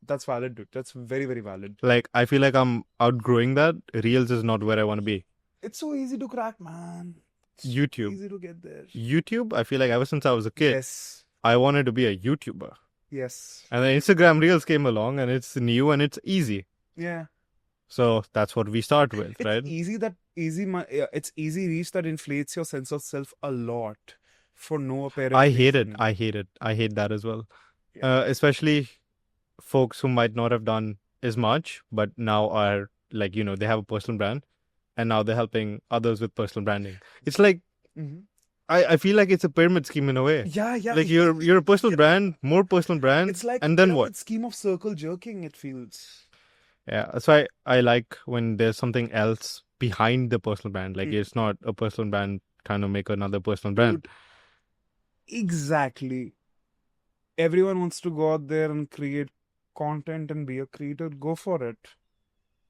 That's valid, dude. That's very, very valid. Like, I feel like I'm outgrowing that. Reels is not where I want to be. It's so easy to crack, man. YouTube. Easy to get there. YouTube, I feel like ever since I was a kid, Yes. I wanted to be a YouTuber. Yes. And then Instagram Reels came along and it's new and it's easy. Yeah. So that's what we start with, It's right? it's easy reach that inflates your sense of self a lot for no apparent I hate it. reason. I hate it. I hate that as well. Yeah. Especially folks who might not have done as much, but now are like, they have a personal brand and now they're helping others with personal branding. It's like, Mhm. I feel like it's a pyramid scheme in a way. Yeah, yeah. Like you're a personal brand, more personal brand, It's like and then what? scheme of circle jerking, it feels. Yeah, so I like when there's something else behind the personal brand. Like it's not a personal brand trying to make another personal brand. Dude, exactly. Everyone wants to go out there and create content and be a creator. Go for it.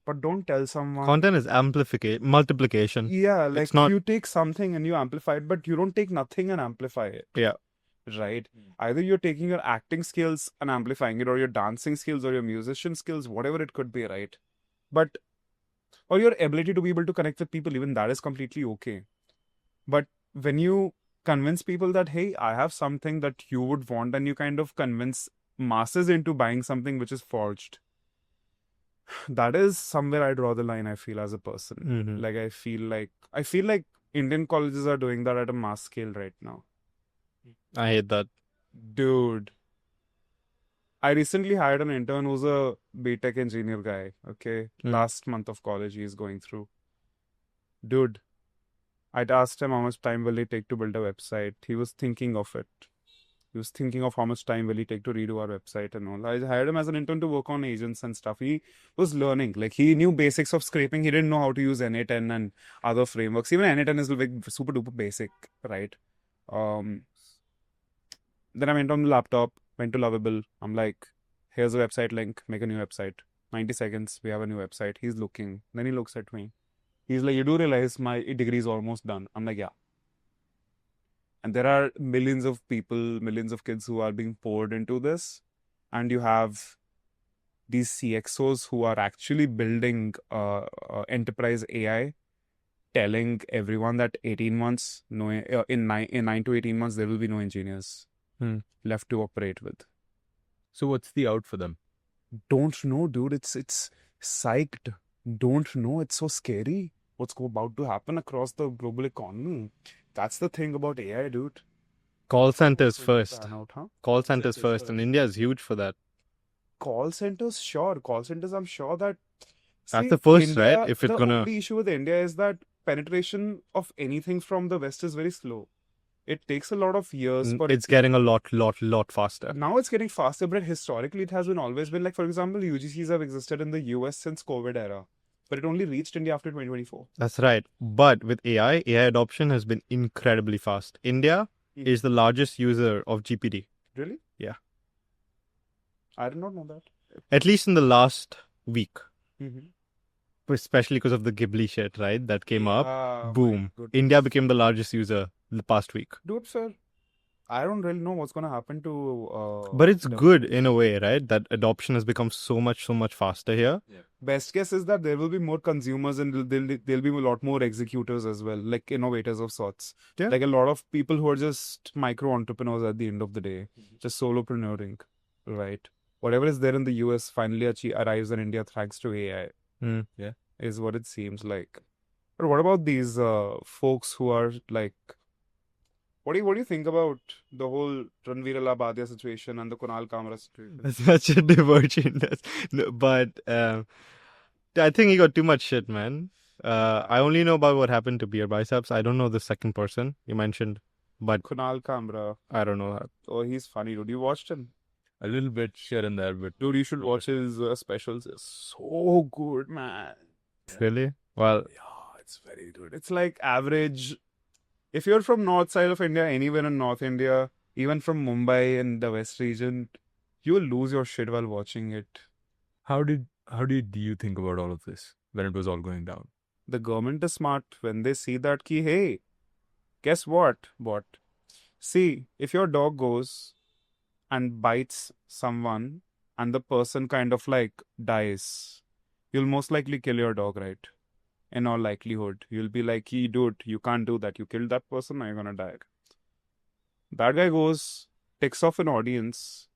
But don't tell someone. Content is multiplication. Yeah, like It's not. you take something and you amplify it, but you don't take nothing and amplify it. Yeah. Right? Either you're taking your acting skills and amplifying it, or your dancing skills, or your musician skills, whatever it could be, right? But, or your ability to be able to connect with people, even that is completely okay. But when you convince people that, hey, I have something that you would want, and you kind of convince masses into buying something which is forged, that is somewhere I draw the line, I feel, as a person. Mhm. Like, I feel like Indian colleges are doing that at a mass scale right now. I hate that. Dude, I recently hired an intern who's a BTech engineer guy, okay? Last month of college he's going through. Dude, I'd asked him how much time will it take to build a website. He was thinking of it. He was thinking of how much time will he take to redo our website and all. I hired him as an intern to work on agents and stuff. He was learning. Like, he knew basics of scraping. He didn't know how to use NA10 and other frameworks. Even NA10 is like super duper basic, right? Then I went on the laptop, went to Lovable. I'm like, here's a website link, make a new website. 90 seconds, we have a new website. He's looking. Then he looks at me. He's like, you do realize my degree is almost done. I'm like, yeah. And there are millions of people, millions of kids who are being poured into this. And you have these CXOs who are actually building enterprise AI, telling everyone that 18 months, in 9 to 18 months, there will be no engineers left to operate with. So what's the out for them? Don't know, dude. It's psyched. Don't know. It's so scary. What's about to happen across the global economy? That's the thing about AI, dude. Call centers first. Pan out, huh? Call centers first. And India is huge for that. Call centers, sure. Call centers, I'm sure that. That's See, the first, India, right? If it's the gonna. only issue with India is that penetration of anything from the West is very slow. It takes a lot of years for It's getting a lot faster. Now it's getting faster, but historically it has always been like, for example, UGCs have existed in the US since COVID era, but it only reached India after 2024. That's right. But with AI adoption has been incredibly fast. India is the largest user of GPD. Really? Yeah. I did not know that. At least in the last week. Mm-hmm. Especially because of the Ghibli shit, right? That came up. Boom. Good. India became the largest user the past week. Dude, sir, I don't really know what's going to happen to... but it's good in a way, right? That adoption has become so much faster here. Yeah. Best guess is that there will be more consumers and there'll be a lot more executors as well, like innovators of sorts. Yeah. Like a lot of people who are just micro entrepreneurs at the end of the day, just solopreneuring, right? Whatever is there in the US finally arrives in India thanks to AI. Yeah. Is what it seems like. But what about these folks who are like, what do you think about the whole Ranveer Bhatia situation and the Kunal Kamra situation? That's such a divergent. But I think he got too much shit, man. I only know about what happened to Beer Biceps. I don't know the second person you mentioned, but Kunal Kamra. I don't know that. Oh, he's funny, dude. You watched him? A little bit here and there, but Dude, you should watch his specials. It's so good, man. Really? Well, yeah, it's very good. It's like average. If you're from north side of India, anywhere in North India, even from Mumbai and the West region, you will lose your shit while watching it. how did you think about all of this when it was all going down? The government is smart when they see that ki, hey, guess what? What? See, if your dog goes and bites someone and the person kind of like dies, you'll most likely kill your dog, right? in all likelihood. You'll be like, dude, you can't do that. You killed that person, now you're gonna die. That guy takes off an audience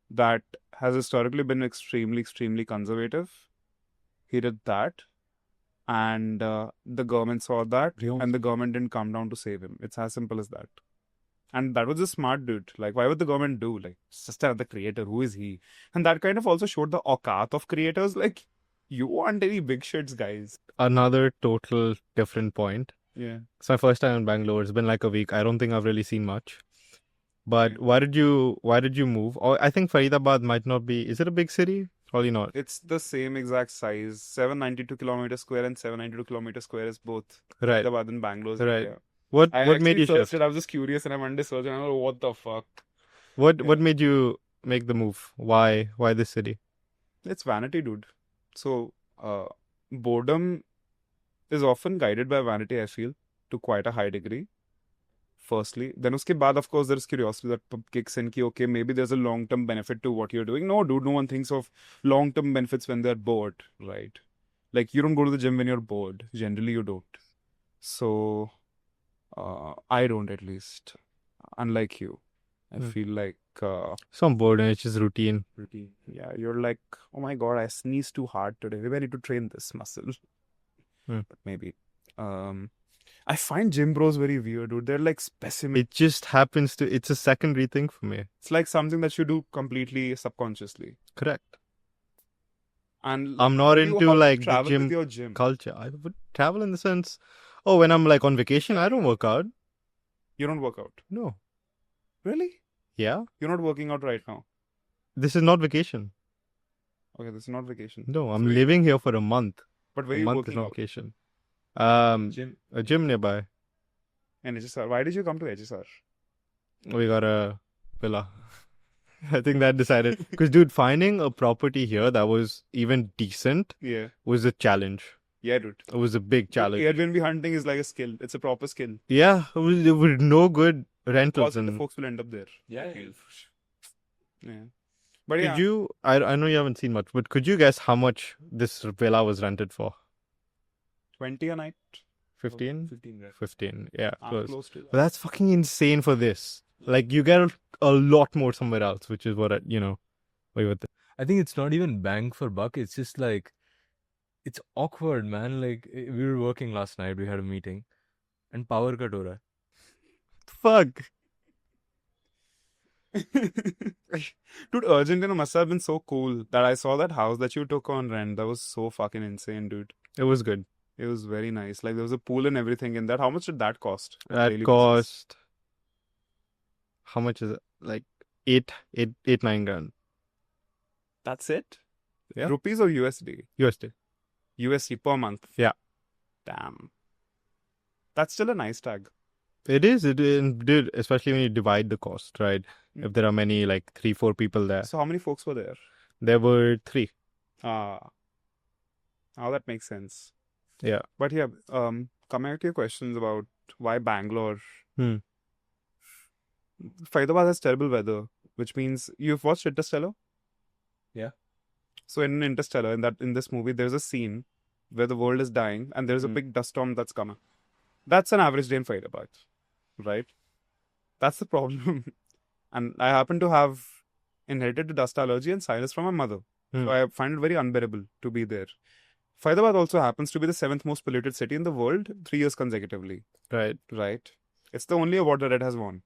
that has historically been extremely, extremely conservative. He did that, and the government saw that, and the government didn't come down to save him. It's as simple as that. And that was a smart dude. Like, why would the government do? Like, it's just another creator. Who is he? And that kind of also showed the aukat of creators. Like, you aren't any big shits, guys. Another total different point. Yeah. It's my first time in Bangalore. It's been like a week. I don't think I've really seen much. But Okay. why did you move? Or I think Faridabad might not be. Is it a big city? Probably not. It's the same exact size. 792 kilometers square and 792 kilometers square is both. Right. Hyderabad and Bangalore. Right. Yeah. What I made actually you searched shift? it. I was just curious and I went to search and I was like, what the fuck? What made you make the move? Why this city? It's vanity, dude. So, boredom is often guided by vanity, I feel, to quite a high degree. Firstly, then uske baad, of course, there's curiosity that kicks in. Ki, okay, maybe there's a long-term benefit to what you're doing. No, dude, no one thinks of long-term benefits when they're bored, right? Like, you don't go to the gym when you're bored. Generally, you don't. So, I don't, at least. Unlike you. I feel like... So I'm bored and it's just routine. Yeah, you're like, oh my god, I sneezed too hard today. Maybe I need to train this muscle. But maybe. I find gym bros very weird, dude. They're like specimens. It just happens to. It's a secondary thing for me. It's like something that you do completely subconsciously. Correct. And I'm not how do you- into how do you like the travel with gym your gym. culture. I would travel in the sense, when I'm like on vacation, I don't work out. You don't work out. No. Really? Yeah. You're not working out right now. This is not vacation. Okay, this is not vacation. No, I'm living here for a month. But where A are you month is working not out? vacation. Gym. A gym nearby. And HSR. Why did you come to HSR? We got a villa. I think that decided. Because, dude, finding a property here that was even decent Yeah. was a challenge. Yeah, dude. It was a big challenge. Airbnb hunting is like a skill. It's a proper skill. Yeah, there were no good rentals. Because the And folks will end up there. Yeah. Yeah. But could yeah. you, I know you haven't seen much, but could you guess how much this villa was rented for? 20 a night. 15? 15 grand. 15, yeah, I'm close. close to that. But that's fucking insane for this. Like, you get a lot more somewhere else, which is what, I think it's not even bang for buck. It's just like, it's awkward, man. Like, we were working last night. We had a meeting. And power cut ho raha hai. fuck. Dude, Argentina must have been so cool that I saw that house that you took on rent. That was so fucking insane, dude. It was good. It was very nice. Like, there was a pool and everything in that. How much did that cost? on a That daily basis? cost, how much is it? Like 9 grand. That's it? Yeah. Rupees or USD? USD. USD per month. Yeah. Damn. That's still a nice tag. It is, dude, especially when you divide the cost, right? If there are many, like 3-4 people there. So how many folks were there? There were 3. Oh, that makes sense. Yeah. But yeah, coming back to your questions about why Bangalore. Hmm. Faridabad has terrible weather, which means you've watched Interstellar? Yeah. So in Interstellar, in this movie, there's a scene where the world is dying and there's a big dust storm that's coming. That's an average day in Faridabad, right? That's the problem. And I happen to have inherited the dust allergy and sinus from my mother. So I find it very unbearable to be there. Faridabad also happens to be the 7th most polluted city in the world 3 years consecutively. Right. Right? It's the only award that it has won.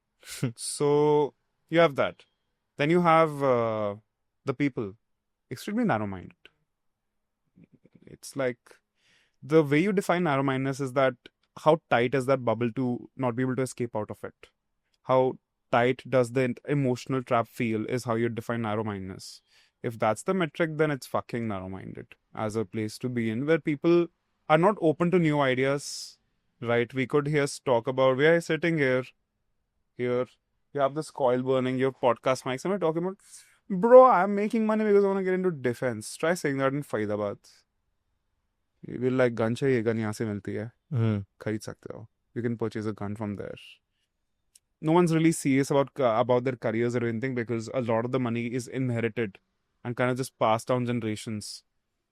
So you have that. Then you have the people. Extremely narrow-minded. It's like the way you define narrow-mindedness is that how tight is that bubble to not be able to escape out of it? How tight does the emotional trap feel is how you define narrow-mindedness. If that's the metric, then it's fucking narrow-minded as a place to be in, where people are not open to new ideas, right? We could hear us talk about, we are sitting here, you have this coil burning, you have podcast mics, and we're talking about, bro, I'm making money because I want to get into defense. Try saying that in Faridabad. You will like, gun chahiye, gun yahan se milti hai. Kharid sakte ho. You can purchase a gun from there. No one's really serious about their careers or anything because a lot of the money is inherited and kind of just passed down generations.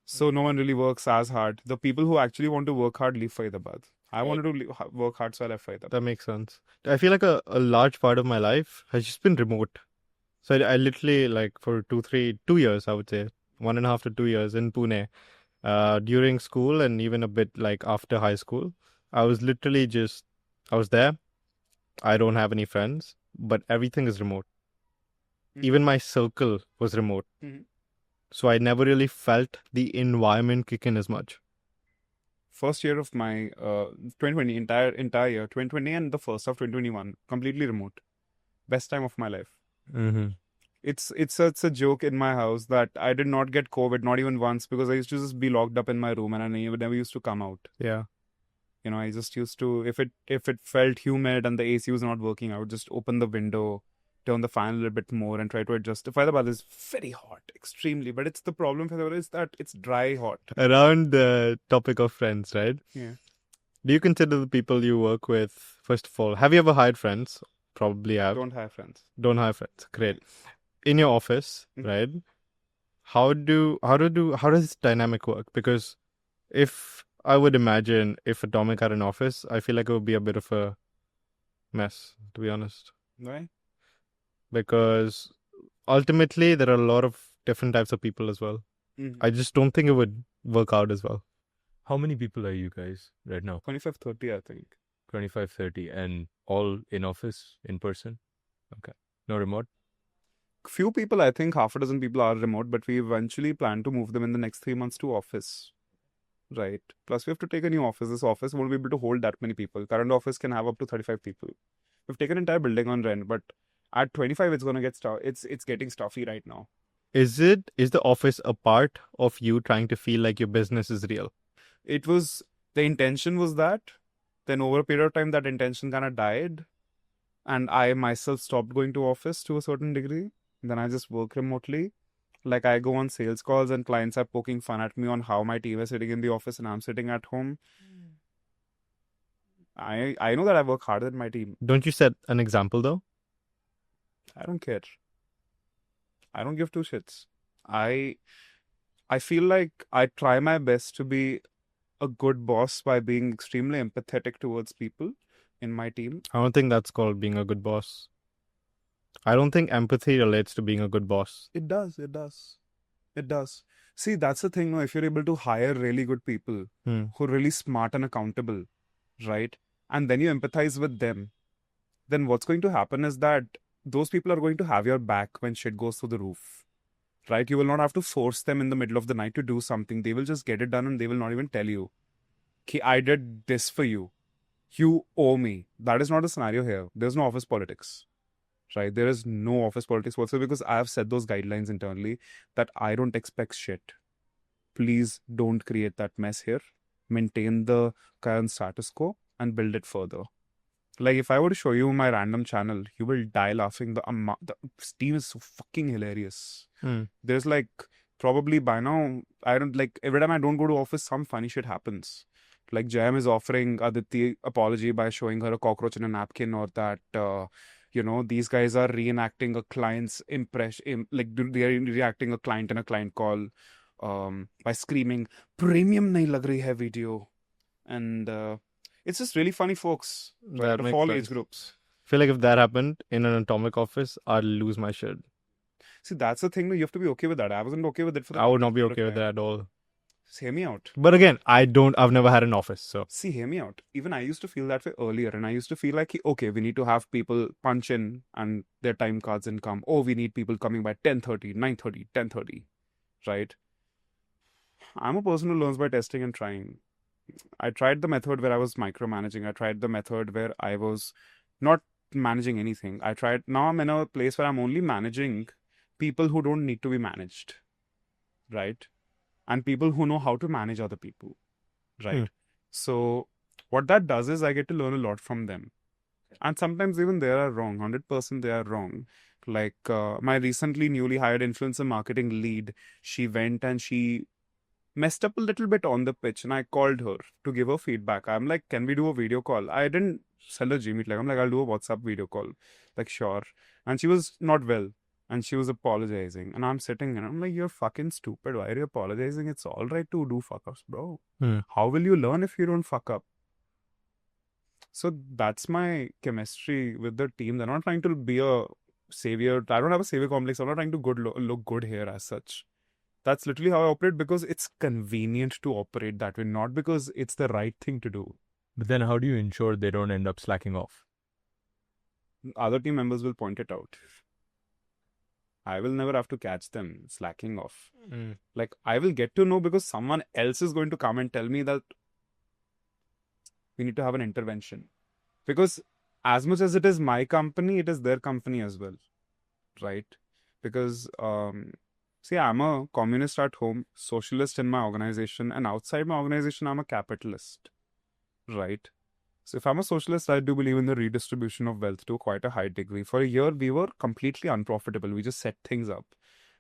So no one really works as hard. The people who actually want to work hard leave Faridabad. I wanted to work hard, so I left Faridabad. That makes sense. I feel like a large part of my life has just been remote. So I literally, like, for 2 years, I would say, 1.5 to 2 years in Pune, during school and even a bit like after high school, I was literally I was there. I don't have any friends, but everything is remote. Even my circle was remote. Mhm. So I never really felt the environment kick in as much. First year of my 2020, entire year, 2020 and the first of 2021, completely remote. Best time of my life. Mm-hmm. It's a joke in my house that I did not get COVID, not even once, because I used to just be locked up in my room and I never used to come out. Yeah. You know, I just used to, if it felt humid and the AC was not working, I would just open the window, turn the fan a little bit more and try to adjust. Faridabad is very hot, extremely. But it's the problem, Faridabad, is that it's dry hot. Around the topic of friends, right? Yeah. Do you consider the people you work with, first of all, have you ever hired friends? Probably have. Don't have friends. Don't hire friends. Great. In your office, Mhm. right? How does this dynamic work? Because if I would imagine if Atomic had an office, I feel like it would be a bit of a mess, to be honest. Right? Because ultimately there are a lot of different types of people as well. Mhm. I just don't think it would work out as well. How many people are you guys right now? 25, 30, I think. 25, 30, and all in office, in person? Okay. No remote? Few people, I think half a dozen people are remote, but we eventually plan to move them in the next 3 months to office. Right. Plus, we have to take a new office. This office won't be able to hold that many people. Current office can have up to 35 people. We've taken an entire building on rent, but at 25, it's gonna get it's getting stuffy right now. Is the office a part of you trying to feel like your business is real? The intention was that. Then over a period of time, that intention kind of died, and I myself stopped going to office to a certain degree. Then I just work remotely. Like, I go on sales calls and clients are poking fun at me on how my team is sitting in the office and I'm sitting at home. I know that I work harder than my team. Don't you set an example though? I don't care. I don't give two shits. I feel like I try my best to be a good boss by being extremely empathetic towards people in my team. I don't think that's called being a good boss. I don't think empathy relates to being a good boss. It does. See, that's the thing. No, if you're able to hire really good people who are really smart and accountable, right? And then you empathize with them, then what's going to happen is that those people are going to have your back when shit goes through the roof, right? You will not have to force them in the middle of the night to do something. They will just get it done and they will not even tell you, okay, I did this for you. You owe me. That is not the scenario here. There's no office politics, right? There is no office politics whatsoever because I have set those guidelines internally that I don't expect shit. Please don't create that mess here. Maintain the current status quo and build it further. Like, if I were to show you my random channel, you will die laughing. The Steam is so fucking hilarious. There's like, probably by now, I don't like, every time I don't go to office, some funny shit happens. Like, Jayam is offering Aditi apology by showing her a cockroach in a napkin, or that, these guys are reenacting a client's impression, like they're reacting a client in a client call by screaming, "Premium nahi lag rahi hai video." And it's just really funny, folks. Right? That Of makes all sense. age groups. I feel like if that happened in an Atomic office, I'd lose my shit. See, that's the thing. You have to be okay with that. I wasn't okay with it for the I would not be period of okay with time. that at all. Just hear me out. But again, I've never had an office, so. See, hear me out. Even I used to feel that way earlier, and I used to feel like, okay, we need to have people punch in and their time cards and come. Oh, we need people coming by 10:30, 9:30, 10:30, right? I'm a person who learns by testing and trying. I tried the method where I was micromanaging. I tried the method where I was not managing anything. Now I'm in a place where I'm only managing people who don't need to be managed, right? And people who know how to manage other people, right? So what that does is I get to learn a lot from them. And sometimes even they are wrong. 100% they are wrong. Like my recently newly hired influencer marketing lead, she went and she messed up a little bit on the pitch, and I called her to give her feedback. I'm like, can we do a video call? I didn't sell her Gmeet. Like, I'm like, I'll do a WhatsApp video call. Like, sure. And she was not well. And she was apologizing. And I'm sitting and I'm like, you're fucking stupid. Why are you apologizing? It's all right to do fuck ups, bro. How will you learn if you don't fuck up? So that's my chemistry with the team. They're not trying to be a savior. I don't have a savior complex. I'm not trying to look good here as such. That's literally how I operate because it's convenient to operate that way, not because it's the right thing to do. But then how do you ensure they don't end up slacking off? Other team members will point it out. I will never have to catch them slacking off. Like, I will get to know because someone else is going to come and tell me that we need to have an intervention. Because as much as it is my company, it is their company as well. Right? Because, see, I'm a communist at home, socialist in my organization, and outside my organization, I'm a capitalist. Right? So if I'm a socialist, I do believe in the redistribution of wealth to quite a high degree. For a year, we were completely unprofitable. We just set things up.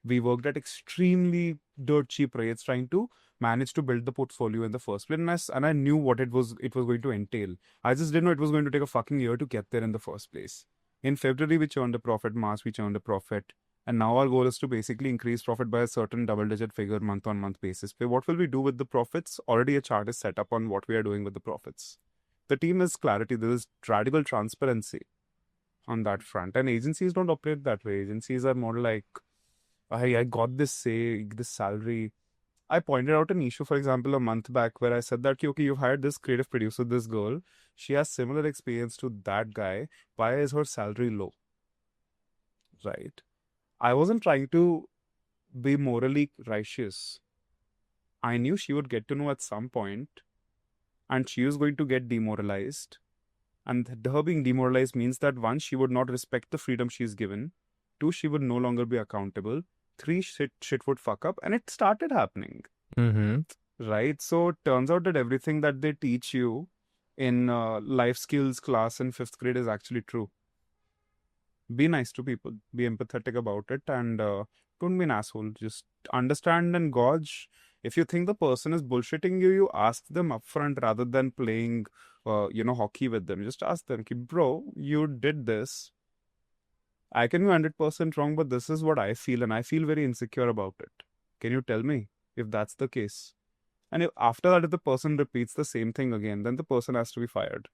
We worked at extremely dirt cheap rates trying to manage to build the portfolio in the first place. And I knew what it was going to entail. I just didn't know it was going to take a fucking year to get there in the first place. In February, we churned a profit. March, we churned a profit. And now our goal is to basically increase profit by a certain double-digit figure month-on-month basis. But what will we do with the profits? Already a chart is set up on what we are doing with the profits. The team has clarity. There is radical transparency on that front. And agencies don't operate that way. Agencies are more like, I got this salary. I pointed out an issue, for example, a month back where I said that, okay, you've hired this creative producer, this girl. She has similar experience to that guy. Why is her salary low? Right? I wasn't trying to be morally righteous. I knew she would get to know at some point, and she was going to get demoralized. And her being demoralized means that 1, she would not respect the freedom she's given. 2, she would no longer be accountable. 3, shit would fuck up. And it started happening. Right? So it turns out that everything that they teach you in life skills class in 5th grade is actually true. Be nice to people. Be empathetic about it. And don't be an asshole. Just understand and gauge. If you think the person is bullshitting you, you ask them upfront rather than playing, hockey with them. Just ask them, bro, you did this. I can be 100% wrong, but this is what I feel, and I feel very insecure about it. Can you tell me if that's the case? And if after that, if the person repeats the same thing again, then the person has to be fired.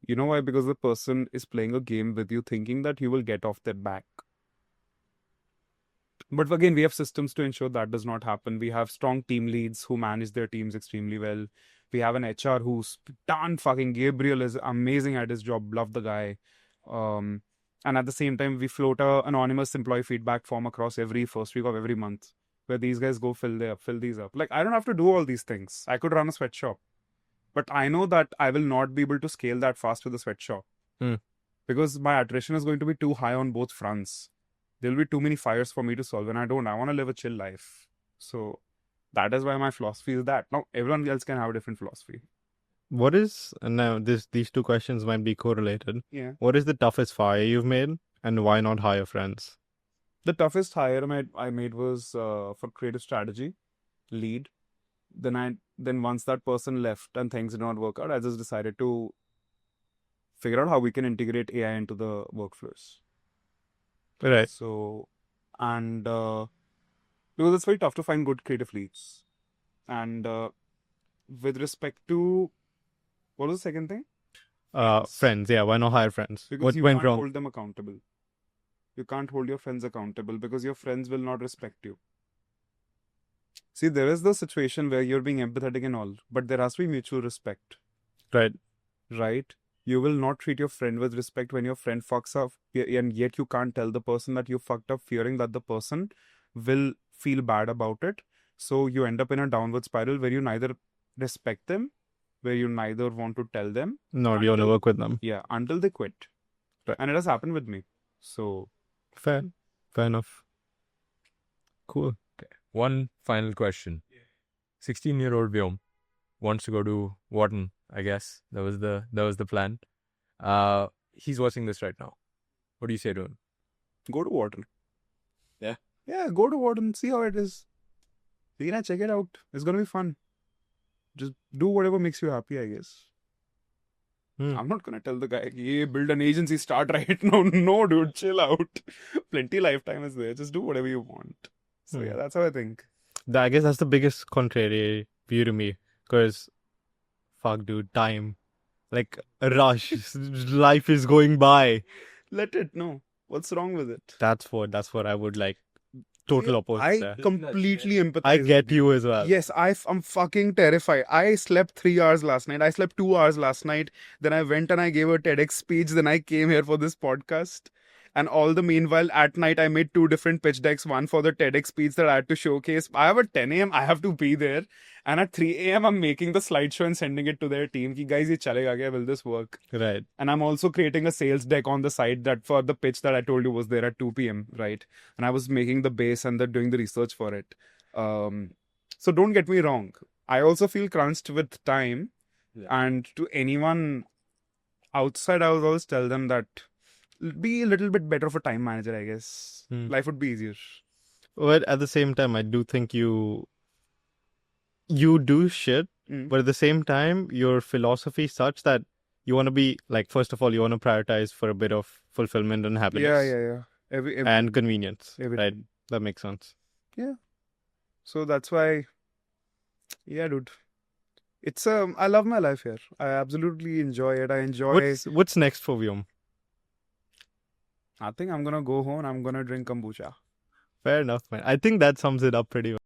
You know why? Because the person is playing a game with you, thinking that you will get off their back. But again, we have systems to ensure that does not happen. We have strong team leads who manage their teams extremely well. We have an HR who's done fucking Gabriel is amazing at his job. Love the guy. And at the same time, we float a anonymous employee feedback form across every first week of every month, where these guys go fill these up. Like, I don't have to do all these things. I could run a sweatshop. But I know that I will not be able to scale that fast with a sweatshop. Because my attrition is going to be too high on both fronts. There will be too many fires for me to solve, and I want to live a chill life. So that is why my philosophy is that. Now, everyone else can have a different philosophy. What is, now these two questions might be correlated. Yeah. What is the toughest fire you've made, and why not hire friends? The toughest hire I made was for creative strategy, lead. Then once that person left and things did not work out, I just decided to figure out how we can integrate AI into the workflows. Right. So, and because it's very tough to find good creative leads. And with respect to, what was the second thing? Friends. Yeah, why not hire friends? Because What you went can't wrong? hold them accountable. You can't hold your friends accountable because your friends will not respect you. See, there is the situation where you're being empathetic and all, but there has to be mutual respect. Right. Right? You will not treat your friend with respect when your friend fucks up, and yet you can't tell the person that you fucked up, fearing that the person will feel bad about it. So you end up in a downward spiral where you neither respect them, where you neither want to tell them. No, you want to work with them. Yeah, until they quit. Right. And it has happened with me. So Fair enough. Cool. Okay. One final question. 16-year-old Vyom wants to go to Wharton, I guess. That was the plan. He's watching this right now. What do you say to him? go to Wharton. Yeah? Yeah, go to Wharton, see how it is. Check it out. It's going to be fun. Just do whatever makes you happy, I guess. I'm not gonna tell the guy, "Yeah, build an agency, start right now." No, dude, chill out. Plenty lifetime is there. Just do whatever you want. So yeah, that's how I think. I guess that's the biggest contrary view to me. Because, fuck, dude, time. Like, a rush. Life is going by. Let it. No, what's wrong with it? That's what I would like. Total opposite I there. completely empathize. I get with you as well. Yes, I'm fucking terrified. I slept 3 hours last night. I slept 2 hours last night. Then I went and I gave a TEDx speech. Then I came here for this podcast. And all the meanwhile, at night, I made 2 different pitch decks. One for the TEDx speech that I had to showcase. I have at 10 a.m. I have to be there. And at 3 a.m. I'm making the slideshow and sending it to their team. Ki, guys, ye chalega kya? Will this work? Right. And I'm also creating a sales deck on the side that for the pitch that I told you was there at 2 p.m. Right. And I was making the base and doing the research for it. So don't get me wrong. I also feel crunched with time. Yeah. And to anyone outside, I would always tell them that be a little bit better of a time manager, I guess. Life would be easier. But at the same time, I do think you do shit. But at the same time, your philosophy is such that you want to be, like, first of all, you want to prioritize for a bit of fulfillment and happiness. Yeah. Every And convenience. Right. everything. That makes sense. So that's why, yeah, dude. It's I love my life here. I absolutely enjoy it. I enjoy. What's next for Vyom? I think I'm gonna go home and I'm gonna drink kombucha. Fair enough, man. I think that sums it up pretty well.